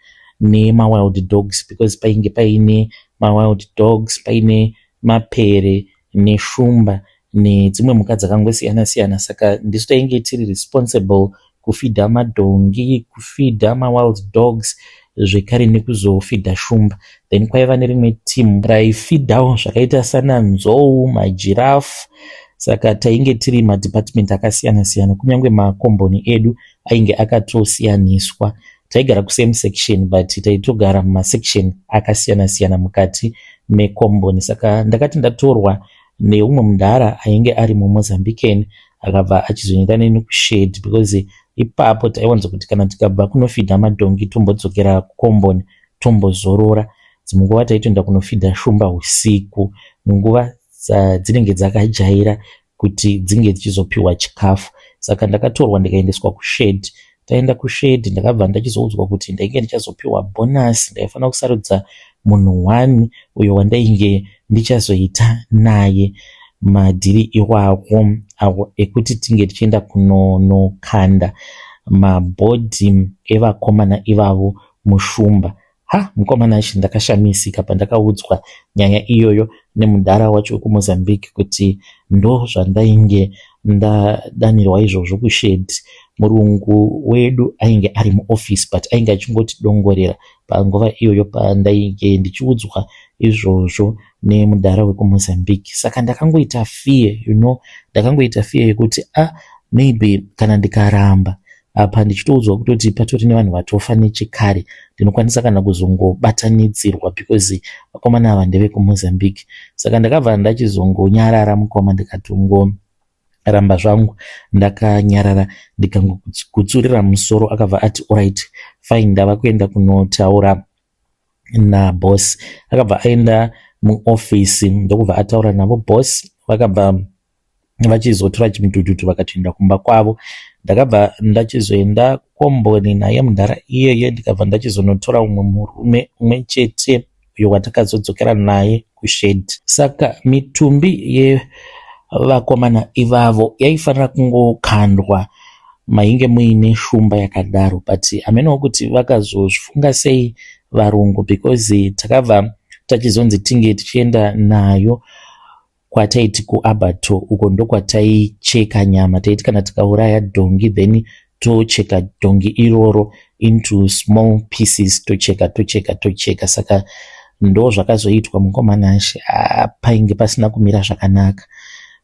nemawild dogs, because painge paine mawild dogs, paine mapere neshumba nedzimwe mhuka dzakangosiyana siyana. Saka ndisu tainge tiri responsible kufidha madhongi, kufidha mawild dogs, zvekare nekuzofidha shumba. Then kwaiva nerimwe timu raifidhawo zvakaita sana nzou, majirafu. Saka tainge tiri madepartment akasiyana siyana, kunyange makomboni edu ainge akatosiyaniswa. Taigara kusame section but taitogara mumasection akasiyana siyana mukati mekomboni. Saka ndakati ndatorwa neumwe mudhara ainge ari muMozambican, akabva achizoenda neni kushedhi, because ipapo taiwanza kuti kana tikabva kunofidha madhongi tombodzokera kukomboni tombozorora. Dzimwe nguva taitoenda kunofidha shumba usiku, munguva dzinenge dzakajaira kuti dzinge dzichizopiwa chikafu. Saka ndakatorwa ndikaendeswa kushedhi. Taenda kushedhi ndakabva ndachizoudzwa kuti ndainge ndichazopiwa bonus, ndaifanira kusarudza munhu 1 uyo wandainge ndichazoita naye madhiri iwawo awo ekuti tinge tichienda kunokanda mabhodhi evakomana ivavo mushumba. Mukomana acho ndakashamisika pandakaudzwa nyaya iyoyo nemudhara wacho wekuMozambique kuti ndo zvandainge ndadanirwa izvozvo kushedhi. Murungu wedu ainge ari muoffice but ainge achingoti dongorera panguva iyoyo pandainge ndichiudzwa izvozvo nemudhara wekuMozambique. Saka ndakangoita fear, ndakangoita fear yekuti maybe kana ndikaramba apa ndichitoudzwa kutoti patori nevanhu vatofa nechikare, ndinokwanisa kana kuzongobatanidzirwa because vakomana ava ndevekuMozambique. Saka ndakabva ndachizongonyarara mukoma, ndikatongoramba zvangu ndakanyarara, ndikangokutsurira musoro. Akabva ati alright fine, ndava kuenda kunotaura naboss. Akabva aenda muoffice ndokubva ataura navo boss, vakabva vachizotora chimudhudhudhu vakatoenda kumba kwavo. Ndakabva ndachizoenda komboni naye mudhara iyeye, ndikabva ndachizonotora umwe murume umwe chete uyo watakazodzokera naye kushedhi. Saka mitumbi yevakomana ivavo yaifanira kungokandwa mainge muine shumba yakadaro, but amenewo kuti vakazozvifunga sei varungu, because takabva tachizonzi tinge tichienda nayo kwataiti kuAbato, uko ndokwataicheka nyama. Taiti kana tikauraya dhongi then tocheka dhongi iroro into small pieces, tocheka. Saka ndo zvakazoitwa mukomana ashe painge pasina kumira zvakanaka.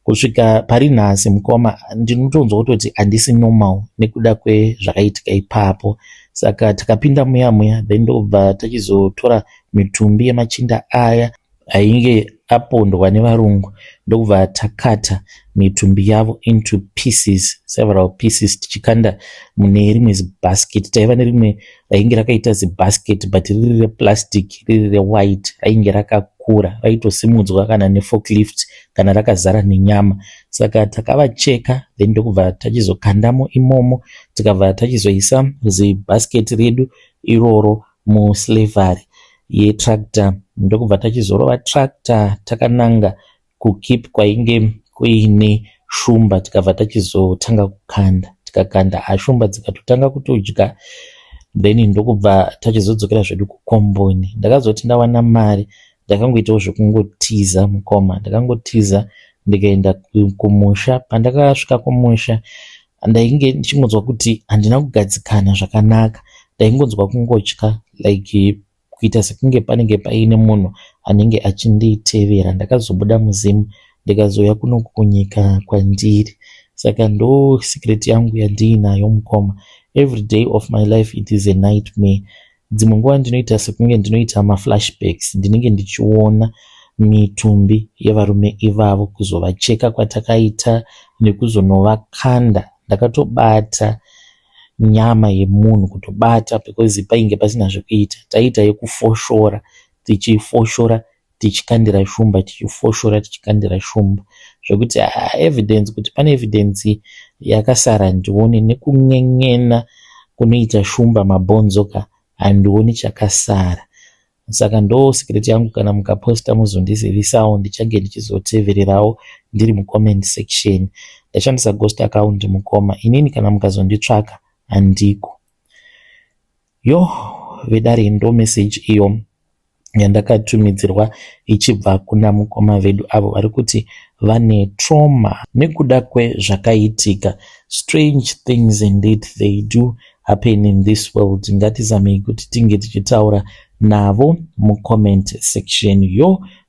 kusvika pari nhasi mukoma ndinotonzwa kutoti handisi normal nekuda kwezvakaitika ipapo. Saka takapinda muya then ndobva tachizotora mitumbi yemachinda aya ainge apondwa nevarungu ndokubva takata mitumbi yavo into pieces, several pieces, tichikanda mune rimwe zibasket. Taiva nerimwe rainge rakaita zibasket but riri replastic, riri rewhite, rainge rakakura, raitosimudzwa kana neforklift kana rakazara nenyama. Saka takavacheka then ndokubva tachizokandamo imomo, tikabva tachizoisa zibasket redu iroro muslavery yetractor, ndokubva tachizorova tractor takananga kuKipp kwainge kuine shumba, tikabva tachizotanga kukanda, tikakanda ashumba dzikatotanga kutodya, then ndokubva tachizodzokera zvedu kukomboni. Ndakazoti ndawana mari ndakangoitawo zvekungotiza mukoma, ndakangotiza ndikaenda kumusha. Pandakasvika kumusha ndainge ndichingonzwa kuti handina kugadzikana zvakanaka, ndaingonzwa kungotya like kuita sekunge panenge paine munhu anenge achinditevera. Ndakazobuda muzimu ndikazouya kuno kunyika kwandiri. Saka ndo secret yangu yandiinayo mukoma. Every day of my life it is a nightmare. Dzimwe nguva ndinoita sekunge ndinoita maflashbacks, ndinenge ndichiona mitumbi yevarume ivavo, kuzovacheka kwatakaita nekuzonovakanda. Ndakatobata nyama yemunhu, kutobata because painge pasina zvekuita. Taita yekufoshora, tichifoshora tichikandira shumba, tichifoshora tichikandira shumba, zvekuti evidence kuti pane evidence yakasara ndione, nekun'en'ena kunoita shumba mabhonzoka handioni chakasara. Saka ndo secret yangu. Kana mukaposta muzondizivisawo, ndichange ndichizotevererawo ndiri mucomment section. Ndashandisa ghost account mukoma, inini kana mukazonditsvaka handiko. Vedare ndo message iyo yandakatumidzirwa ichibva kuna mukoma vedu avo vari kuti vane trauma nekuda kwezvakaitika. Strange things indeed they do happen in this world. Ngatizamei kuti tinge tichitaura navo mucomment section.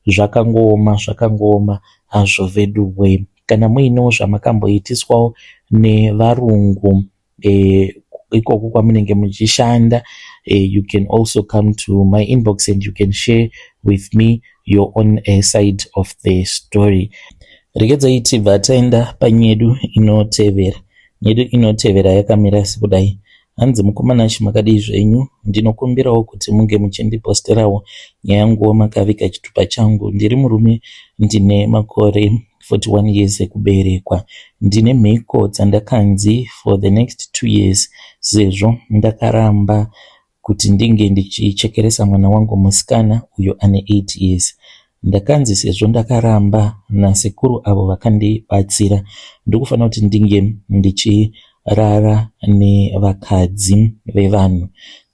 Zvakangooma hazvo vedu we. Kana muinewo zvamakamboitiswawo nevarungu ikoko kwamunenge muchishanda, you can also come to my inbox and you can share with me your own side of the story. Regedzai tibva taenda panyedu inotevera. Nyedu inotevera yakamira sekudai. Hanzi mukomana chimakadii zvenyu, ndinokumbirawo kuti munge muchindiposterawo nyaya yangu makavika chitupa changu. Ndiri murume ndine makore 41 years ekuberekwa. Ndine mhiko dzandakanzi for the next 2 years, sezvo ndakaramba kuti ndinge ndichichekeresa mwana wangu musikana uyo ane 8 years. Ndakanzi sezvo ndakaramba nasekuru avo vakandibatsira, ndikufanira kuti ndinge ndichirara nevakadzi vevanhu.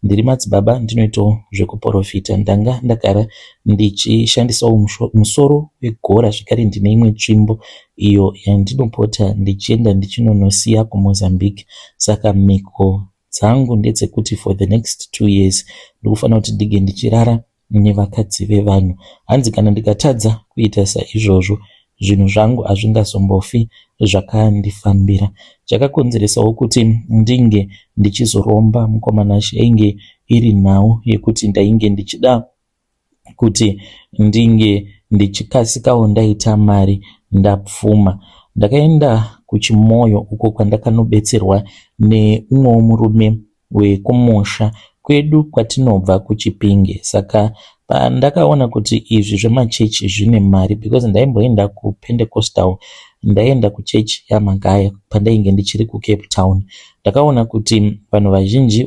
Ndiri madzibaba, ndinoitawo zvekuprofita. Ndanga ndagara ndichishandisawo musoro wegora, zvekare ndine imwe tsvimbo iyo yandinopota ndichienda ndichinonosiya kuMozambique. Saka mhiko dzangu ndedzekuti for the next 2 years ndikufanira kuti ndige ndichirara nevakadzi vevanhu. Hanzi kana ndikatadza kuita saizvozvo, zvinhu zvangu hazvingazombofi zvakandifambira. Chakakonzeresawo kuti ndinge ndichizoromba mukomana ainge iri nhau yekuti ndainge ndichida kuti ndinge ndichikasikawo ndaita mari ndapfuma. Ndakaenda kuChimoyo uko kwandakanobetserwa neumwewo murume wekumusha kwedu kwatinobva kuChipinge. Saka pandakaona kuti izvi zvemachechi zvine mari, because ndaimboenda kuPentecostal, ndaenda kuchechi yaMagaya pandainge ndichiri kuCape Town. Ndakaona kuti vanhu vazhinji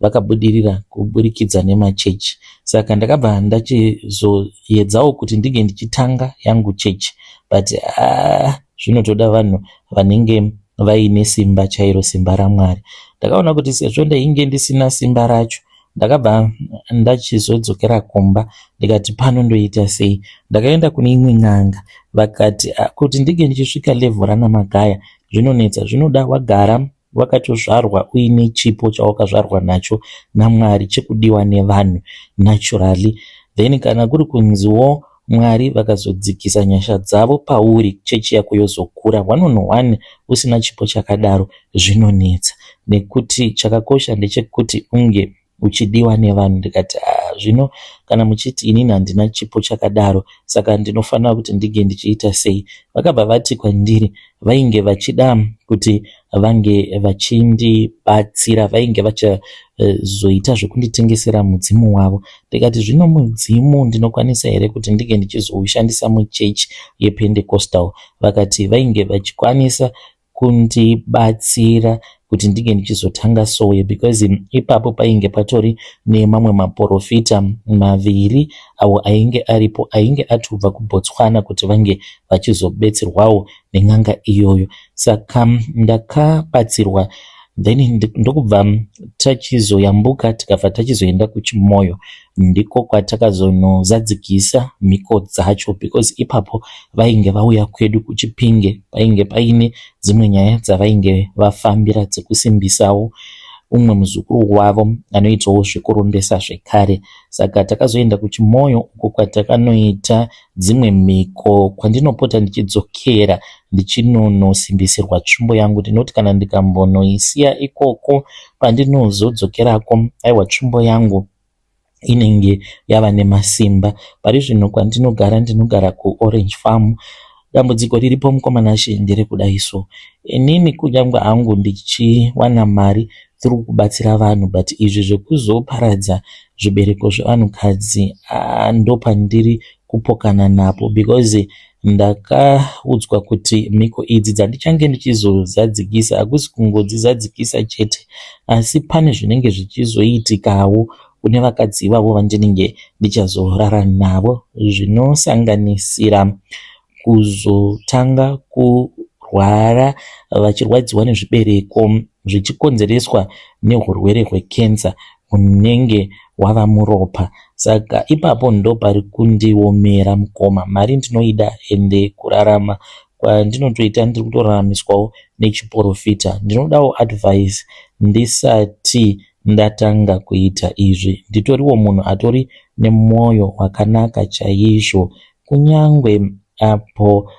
vakabudirira kuburikidza nemachechi. Saka ndakabva ndachizoedzawo kuti ndige ndichitanga yangu chechi, but zvinotoda vanhu vanenge vaine simba chairo, simba raMwari. Ndakaona kuti sezvo ndainge ndisina simba racho, ndakabva ndachizodzokera kumba, ndikati pano ndoita sei. Ndakaenda kune imwe n'anga, vakati kuti ndige ndichisvika level raNamagaya zvinonetsa, zvinoda wagara wakatozvarwa uine chipo chawakazvarwa nacho naMwari, chekudiwa nevanhu naturally. Then kana kuri kunziwo Mwari vakazodzikisa nyasha dzavo pauri, chechi yako yozokura 1 on 1 usina chipo chakadaro zvinonetsa, nekuti chakakosha ndechekuti unge uchidiwa nevanhu. Ndikati zvino kana muchiti inini handina chipo chakadaro saka ndinofanira kuti ndige ndichiita sei? Vakabva vati kwandiri vainge vachida kuti vange vachindibatsira, vainge vachazoita zvekunditengesera mudzimu wavo. Ndikati zvino mudzimu ndinokwanisa here kuti ndige ndichizoushandisa muchechi yePentecostal? Vakati vainge vachikwanisa kundibatsira kuti ndige ndichizotanga sowe, because ipapo painge patori nemamwe maprofita 2 avo ainge aripo, ainge atobva kuBotswana kuti vange vachizobetserwawo nen'anga iyoyo. Saka ndakabatsirwa, then ndokubva tachizoyambuka tikabva tachizoenda kuChimoyo, ndiko kwatakazonozadzikisa mhiko dzacho, because ipapo vainge vauya kwedu kuChipinge, painge paine dzimwe nyaya dzavainge vafambira dzekusimbisawo umwe muzukuru wavo anoitawo zvekurumbesa zvekare. Saka takazoenda kuChimoyo uko kwatakanoita dzimwe mhiko, kwandinopota ndichidzokera ndichinonosimbisirwa tsvimbo yangu. Ndinoti kana ndikambonoisiya ikoko, pandinozodzokerako aiwa tsvimbo yangu inenge yava nemasimba. Pari zvino kwandinogara, ndinogara kuOrange Farm. Dambudziko riripo mukomana She nderekudai so, inini kunyangwe hangu ndichiwana mari through kubatsira vanhu, but izvi zvekuzoparadza zvibereko zvevanhukadzi ndopandiri kupokana napo, because ndakaudzwa kuti mhiko idzi dzandichange ndichizozadzikisa hakusi kungodzizadzikisa chete, asi pane zvinenge zvichizoitikawo kune vakadzi ivavo vandinenge ndichazorara navo, zvinosanganisira kuzotanga kurwara vachirwadziwa nezvibereko zvichikonzereswa neurwere hwekenza unenge wava muropa. Saka ipapo ndo pari kundiomera mukoma. Mari ndinoida ende kurarama kwandinotoita ndiri kutoraramiswawo nechiprofita. Ndinodawo advice ndisati ndatanga kuita izvi. Nditoriwo munhu atori nemwoyo wakanaka chaizvo, kunyangwe apo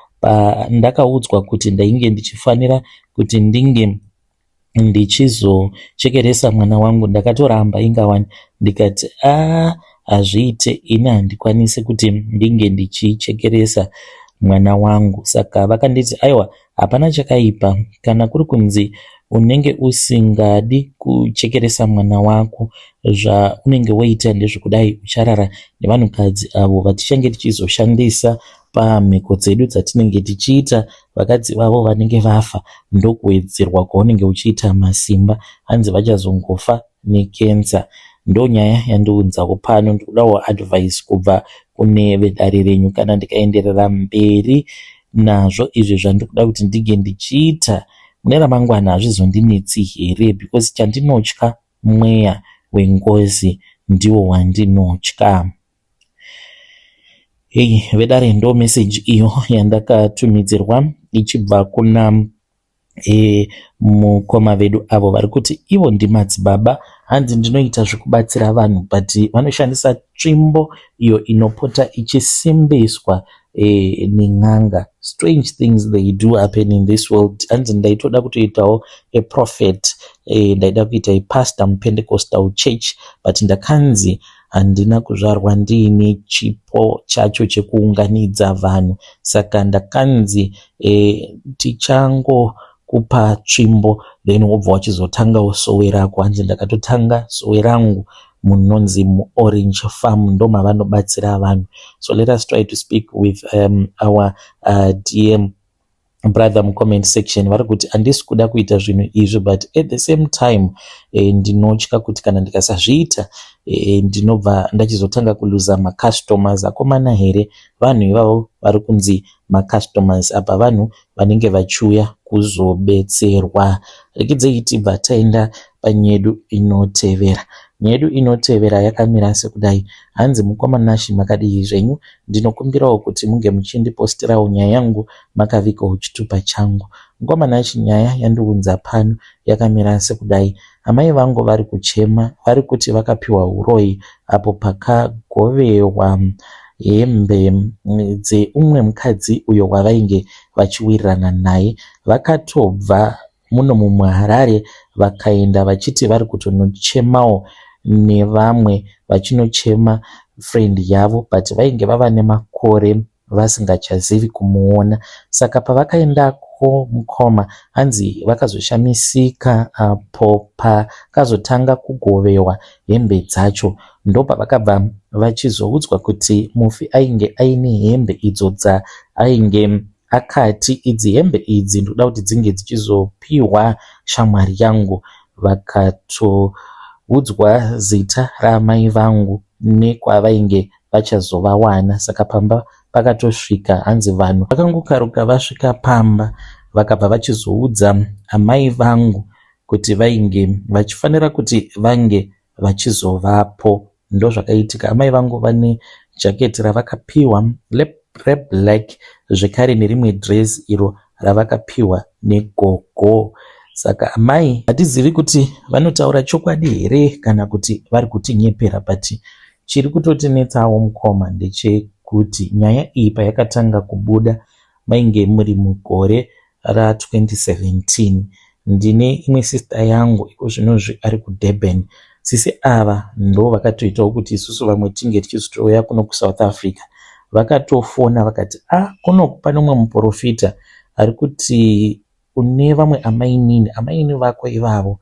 ndakaudzwa kuti ndainge ndichifanira kuti ndinge ndichizochekeresa mwana wangu, ndakatoramba ingawani, ndikati hazviite, ini handikwanisi kuti ndinge ndichichekeresa mwana wangu. Saka vakanditi aiwa, hapana chakaipa, kana kuri kunzi unenge usingadi kuchekeresa mwana wako, zvaunenge woita ndezvekudai ucharara nevanhukadzi avo vatichange tichizoshandisa pamhiko dzedu dzatinenge tichiita vakadzi vavo vanenge vafa, ndokuwedzerwa kwaunenge uchiita masimba, hanzi vachazongofa nekenza. Ndo nyaya yandiudzawo pano, ndikudawo advice kubva kune vedare renyu kana ndikaenderera mberi nazvo izvi zvandikuda kuti ndige ndichiita mune ramangwana hazvizondinetsi here, because chandinotya mweya wengozi ndiwo wandinotya. Vedare ndo message iyo yandakatumidzirwa ichibva kuna mukoma vedu avo vari kuti ivo ndimadzibaba, hanzi ndinoita zvekubatsira vanhu, but vanoshandisa tsvimbo iyo inopota ichisimbiswa nen'anga. Strange things they do happen in this world. Hanzi ndaitoda kutoitawo prophet, ndaida kuita pastor muPentecostal church, but ndakanzi handina kuzvarwa ndiine chipo chacho chekuunganidza vanhu, saka ndakanzi tichangokupa tsvimbo then wobva wachizotanga sowe rako. Hanzi ndakatotanga sowe rangu munonzi muOrange Farm, ndo mavanobatsira vanhu. So let us try to speak with our DM brother mucomment section. Vari kuti handisi kuda kuita zvinhu izvi, but at the same time ndinotya kuti kana ndikasazviita ndinobva ndachizotanga kuluza macustomers. Akomana here vanhu ivavo vari kunzi macustomers, apa vanhu vanenge vachiuya kuzobetserwa. Rekidzei tibva taenda panyedu inotevera. Nyedu inotevera yakamira sekudai. Hanzi mukomana She makadii zvenyu? Ndinokumbirawo kuti munge muchindipostirawo nyaya yangu makavikawo chitupa changu. Mukomana She nyaya yandiunza pano yakamira sekudai. Amai vangu vari kuchema, vari kuti vakapiwa uroi apo pakagovewa hembe dzeumwe mukadzi uyo wavainge vachiwirirana naye. Vakatobva muno muHarare vakaenda vachiti vari kutonochemawo nevamwe, vachinochema friend yavo, but vainge vava nemakore vasingachazivi kumuona. Saka pavakaendako mukoma hanzi vakazoshamisika apo pakazotanga kugovewa hembe dzacho. Ndopavakabva vachizoudzwa kuti mufi ainge aine hembe idzo dzaainge akati idzi hembe idzi ndoda kuti dzinge dzichizopiwa shamwari yangu. Vakatoudzwa zita raamai vangu nekwavainge vachazovawana. Saka pamba pakatosvika, hanzi vanhu vakangokaruka vasvika pamba vakabva vachizoudza amai vangu kuti vainge vachifanira kuti vange vachizovapo. Ndo zvakaitika. Amai vangu vane jaketi ravakapiwa reblack zvekare nerimwe dress iro ravakapiwa negogo. Saka amai hatizivi kuti vanotaura chokwadi here kana kuti vari kutinyepera, but chiri kutotinetsawo mukoma ndechekuti nyaya iyi payakatanga kubuda mainge muri mugore ra2017. Ndine imwe sister yangu iko zvinozvi ari kuDurban. Sisi ava ndo vakatoitawo kuti isusu vamwe tinge tichizotouya kuno kuSouth Africa. Vakatofona vakati kuno pane umwe muprofita ari kuti une vamwe amainini vako ivavo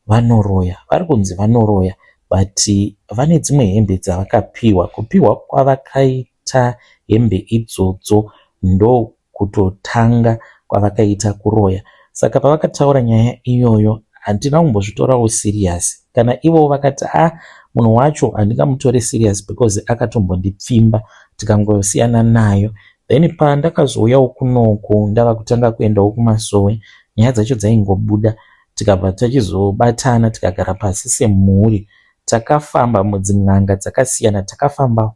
vanoroya, vari kunzi vanoroya, but vane dzimwe hembe dzavakapiwa. Kupiwa kwavakaita hembe idzodzo ndo kutotanga kwavakaita kuroya. Saka pavakataura nyaya iyoyo handina kumbozvitorawo serious. Kana ivo vakati munhu wacho handingamutore serious because akatombondipfimba, tikangosiyana nayo. Then pandakazouyawo kunoku ndava kutanga kuendawo kumasowe, nyaya dzacho dzaingobuda, tikabva tachizobatana tikagara pasi semhuri. Takafamba mudzin'anga dzakasiyana, takafamba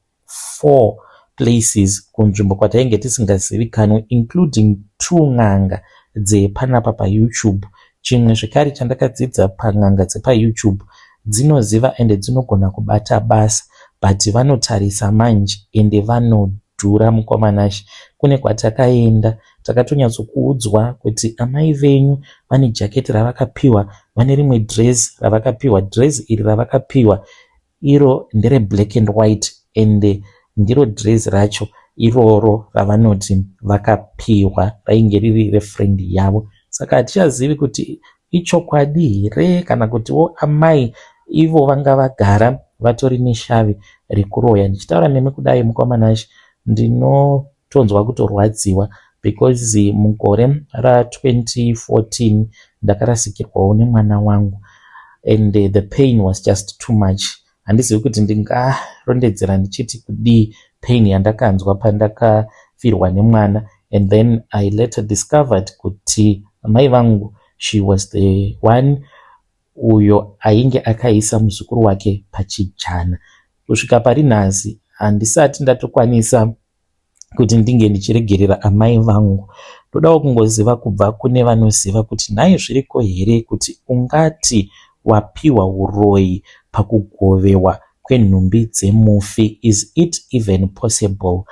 4 places kunzvimbo kwatainge tisingazivikanwi, including 2 n'anga dzepanapa paYouTube. Chimwe zvekare chandakadzidza pan'anga dzepaYouTube, dzinoziva ende dzinogona kubata basa, but vanotarisa manje ende vanodhura mukomanashi. Kune kwatakaenda takatonyatsokuudzwa kuti amai venyu vane jaketi ravakapiwa, vane rimwe dress ravakapiwa. Dress iri ravakapiwa iro ndere black and white, ende ndiro dress racho iroro ravanoti vakapiwa, rainge riri refriend yavo. Saka hatichazivi kuti ichokwadi here kana kutiwo amai ivo vanga vagara vatori neshavi rekuroya. Ndichitaura nemi kudai mukomanashi ndinotonzwa kutorwadziwa because mugore ra2014 ndakarasikirwawo nemwana wangu and the pain was just too much. Handizivi kuti ndingarondedzera ndichiti kudii pain yandakanzwa pandakafirwa nemwana. And then I later discovered kuti amai vangu, she was the one uyo ainge akaisa muzukuru wake pachijana. Kusvika pari nhasi handisati ndatokwanisa kuti ndinge ndichiregerera amai vangu. Ndodawo kungoziva kubva kune vanoziva kuti nhai zviriko here kuti ungati wapiwa uroyi pakugovewa kwenhumbi dzemufi. Is it even possible?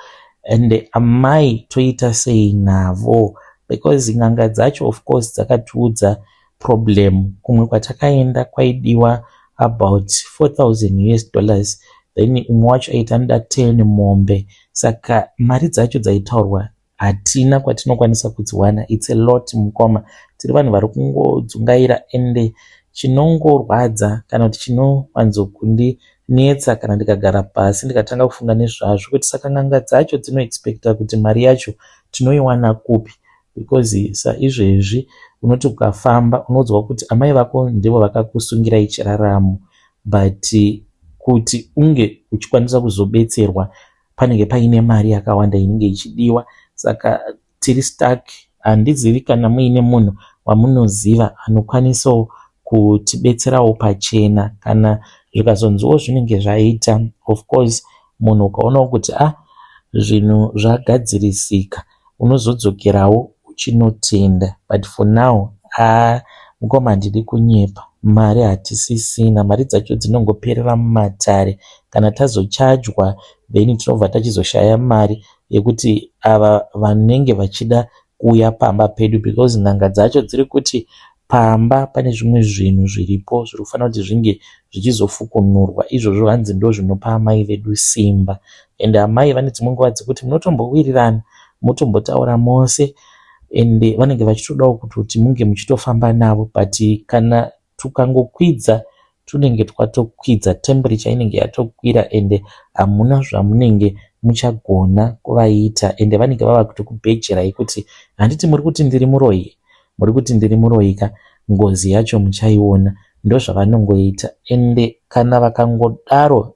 And amai toita sei navo? Because n'anga dzacho of course dzakatiudza problem. Kumwe kwatakaenda kwaidiwa about $4,000, then umwe wacho aita nda 10 mombe. Saka mari dzacho dzaitaurwa hatina kwatinokwanisa kudziwana. It's a lot mukoma. Tiri vanhu vari kungodzungaira, ende chinongorwadza kana kuti chinowanzokundinetsa kana ndikagara pasi ndikatanga kufunga nezvazvo kuti saka n'anga dzacho dzinoexpecta kuti mari yacho tinoiwana kupi. Because saizvezvi unoti ukafamba unodzwa kuti amai vako ndivo vakakusungirai chiraramo, but kuti unge uchikwanisa kuzobetserwa panenge paine mari yakawanda inenge ichidiwa. Saka tiri stuck. Handizivi kana muine munhu wamunoziva anokwanisawo kutibetserawo pachena kana zvikazonziwo zvinenge zvaita. Of course munhu ukaonawo kuti zvinhu zvagadzirisika unozodzokerawo uchinotenda, but for now mukoma handidi kunyepa. mari hatisisina, mari dzacho dzinongoperera mumatare. Kana tazochadywa then tinobva tachizoshaya mari yekuti ava vanenge vachida kuuya pamba pedu, because n'anga dzacho dziri kuti pamba pane zvimwe zvinhu zviripo zviri kufanira kuti zvinge zvichizofukunurwa. Izvozvo hanzi ndo zvinopa amai vedu simba, ende amai vane dzimwe nguva dzekuti munotombowirirana motombotaura mose ende vanenge vachitodawo kuti munge muchitofamba navo, but kana tukangokwidza tunenge twatokwidza, temperature inenge yatokwira ende hamuna zvamunenge muchagona kuvaita, ende vanenge vava kutokubhejerai kuti handiti muri kuti ndiri muroyi, muri kuti ndiri muroyika, ngozi yacho muchaiona. Ndo zvavanongoita, ende kana vakangodaro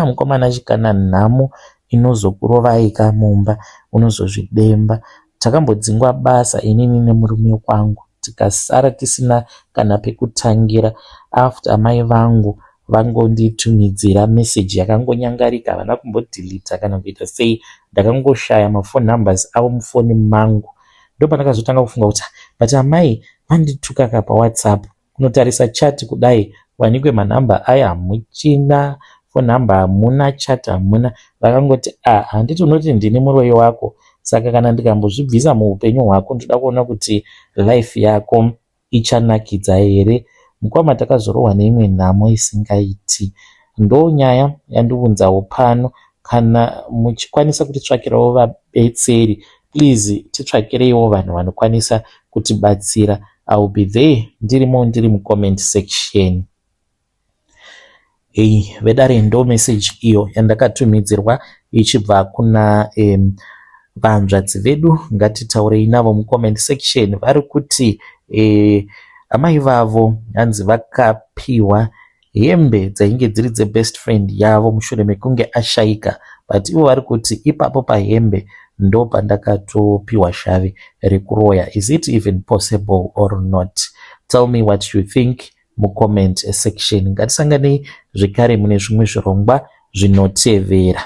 mukomana chikana nhamo inozokurovaika mumba, unozozvidemba. Takambodzingwa basa inini nemurume wangu tikasara tisina kana pekutangira after mai vangu vangonditumidzira meseji yakangonyangarika, havana kumbodhilita kana kuita sei, ndakangoshaya mafoni numbers avo mufoni mangu. Ndo pandakazotanga kufunga kuti but amai vandituka ka paWhatsApp, kunotarisa chat kudai wanikwe manhamba aya hamuchina, phone number hamuna, chat hamuna. Vakangoti handiti unoti ndini muroyi wako, saka kana ndikambozvibvisa muupenyu hwako ndoda kuona kuti life yako ichanakidza here. Mukoma takazorohwa neimwe nhamo isingaiti. Ndo nyaya yandiunzawo pano. Kana muchikwanisa kutitsvakirawo vabetseri, please titsvakireiwo vanhu vanokwanisa kutibatsira. I will be there, ndiri mucomment section. Vedare ndo message iyo yandakatumidzirwa ichibva kuna vanzvadzi vedu. Ngatitaurei navo mucomment section. Vari kuti amai vavo hanzi vakapiwa hembe dzainge dziri dzebest friend yavo mushure mekunge ashayika, but ivo vari kuti ipapo pahembe ndo pandakatopiwa shave rekuroya. Is it even possible or not? Tell me what you think mucomment section. Ngatisanganei zvekare mune zvimwe zvirongwa zvinotevera.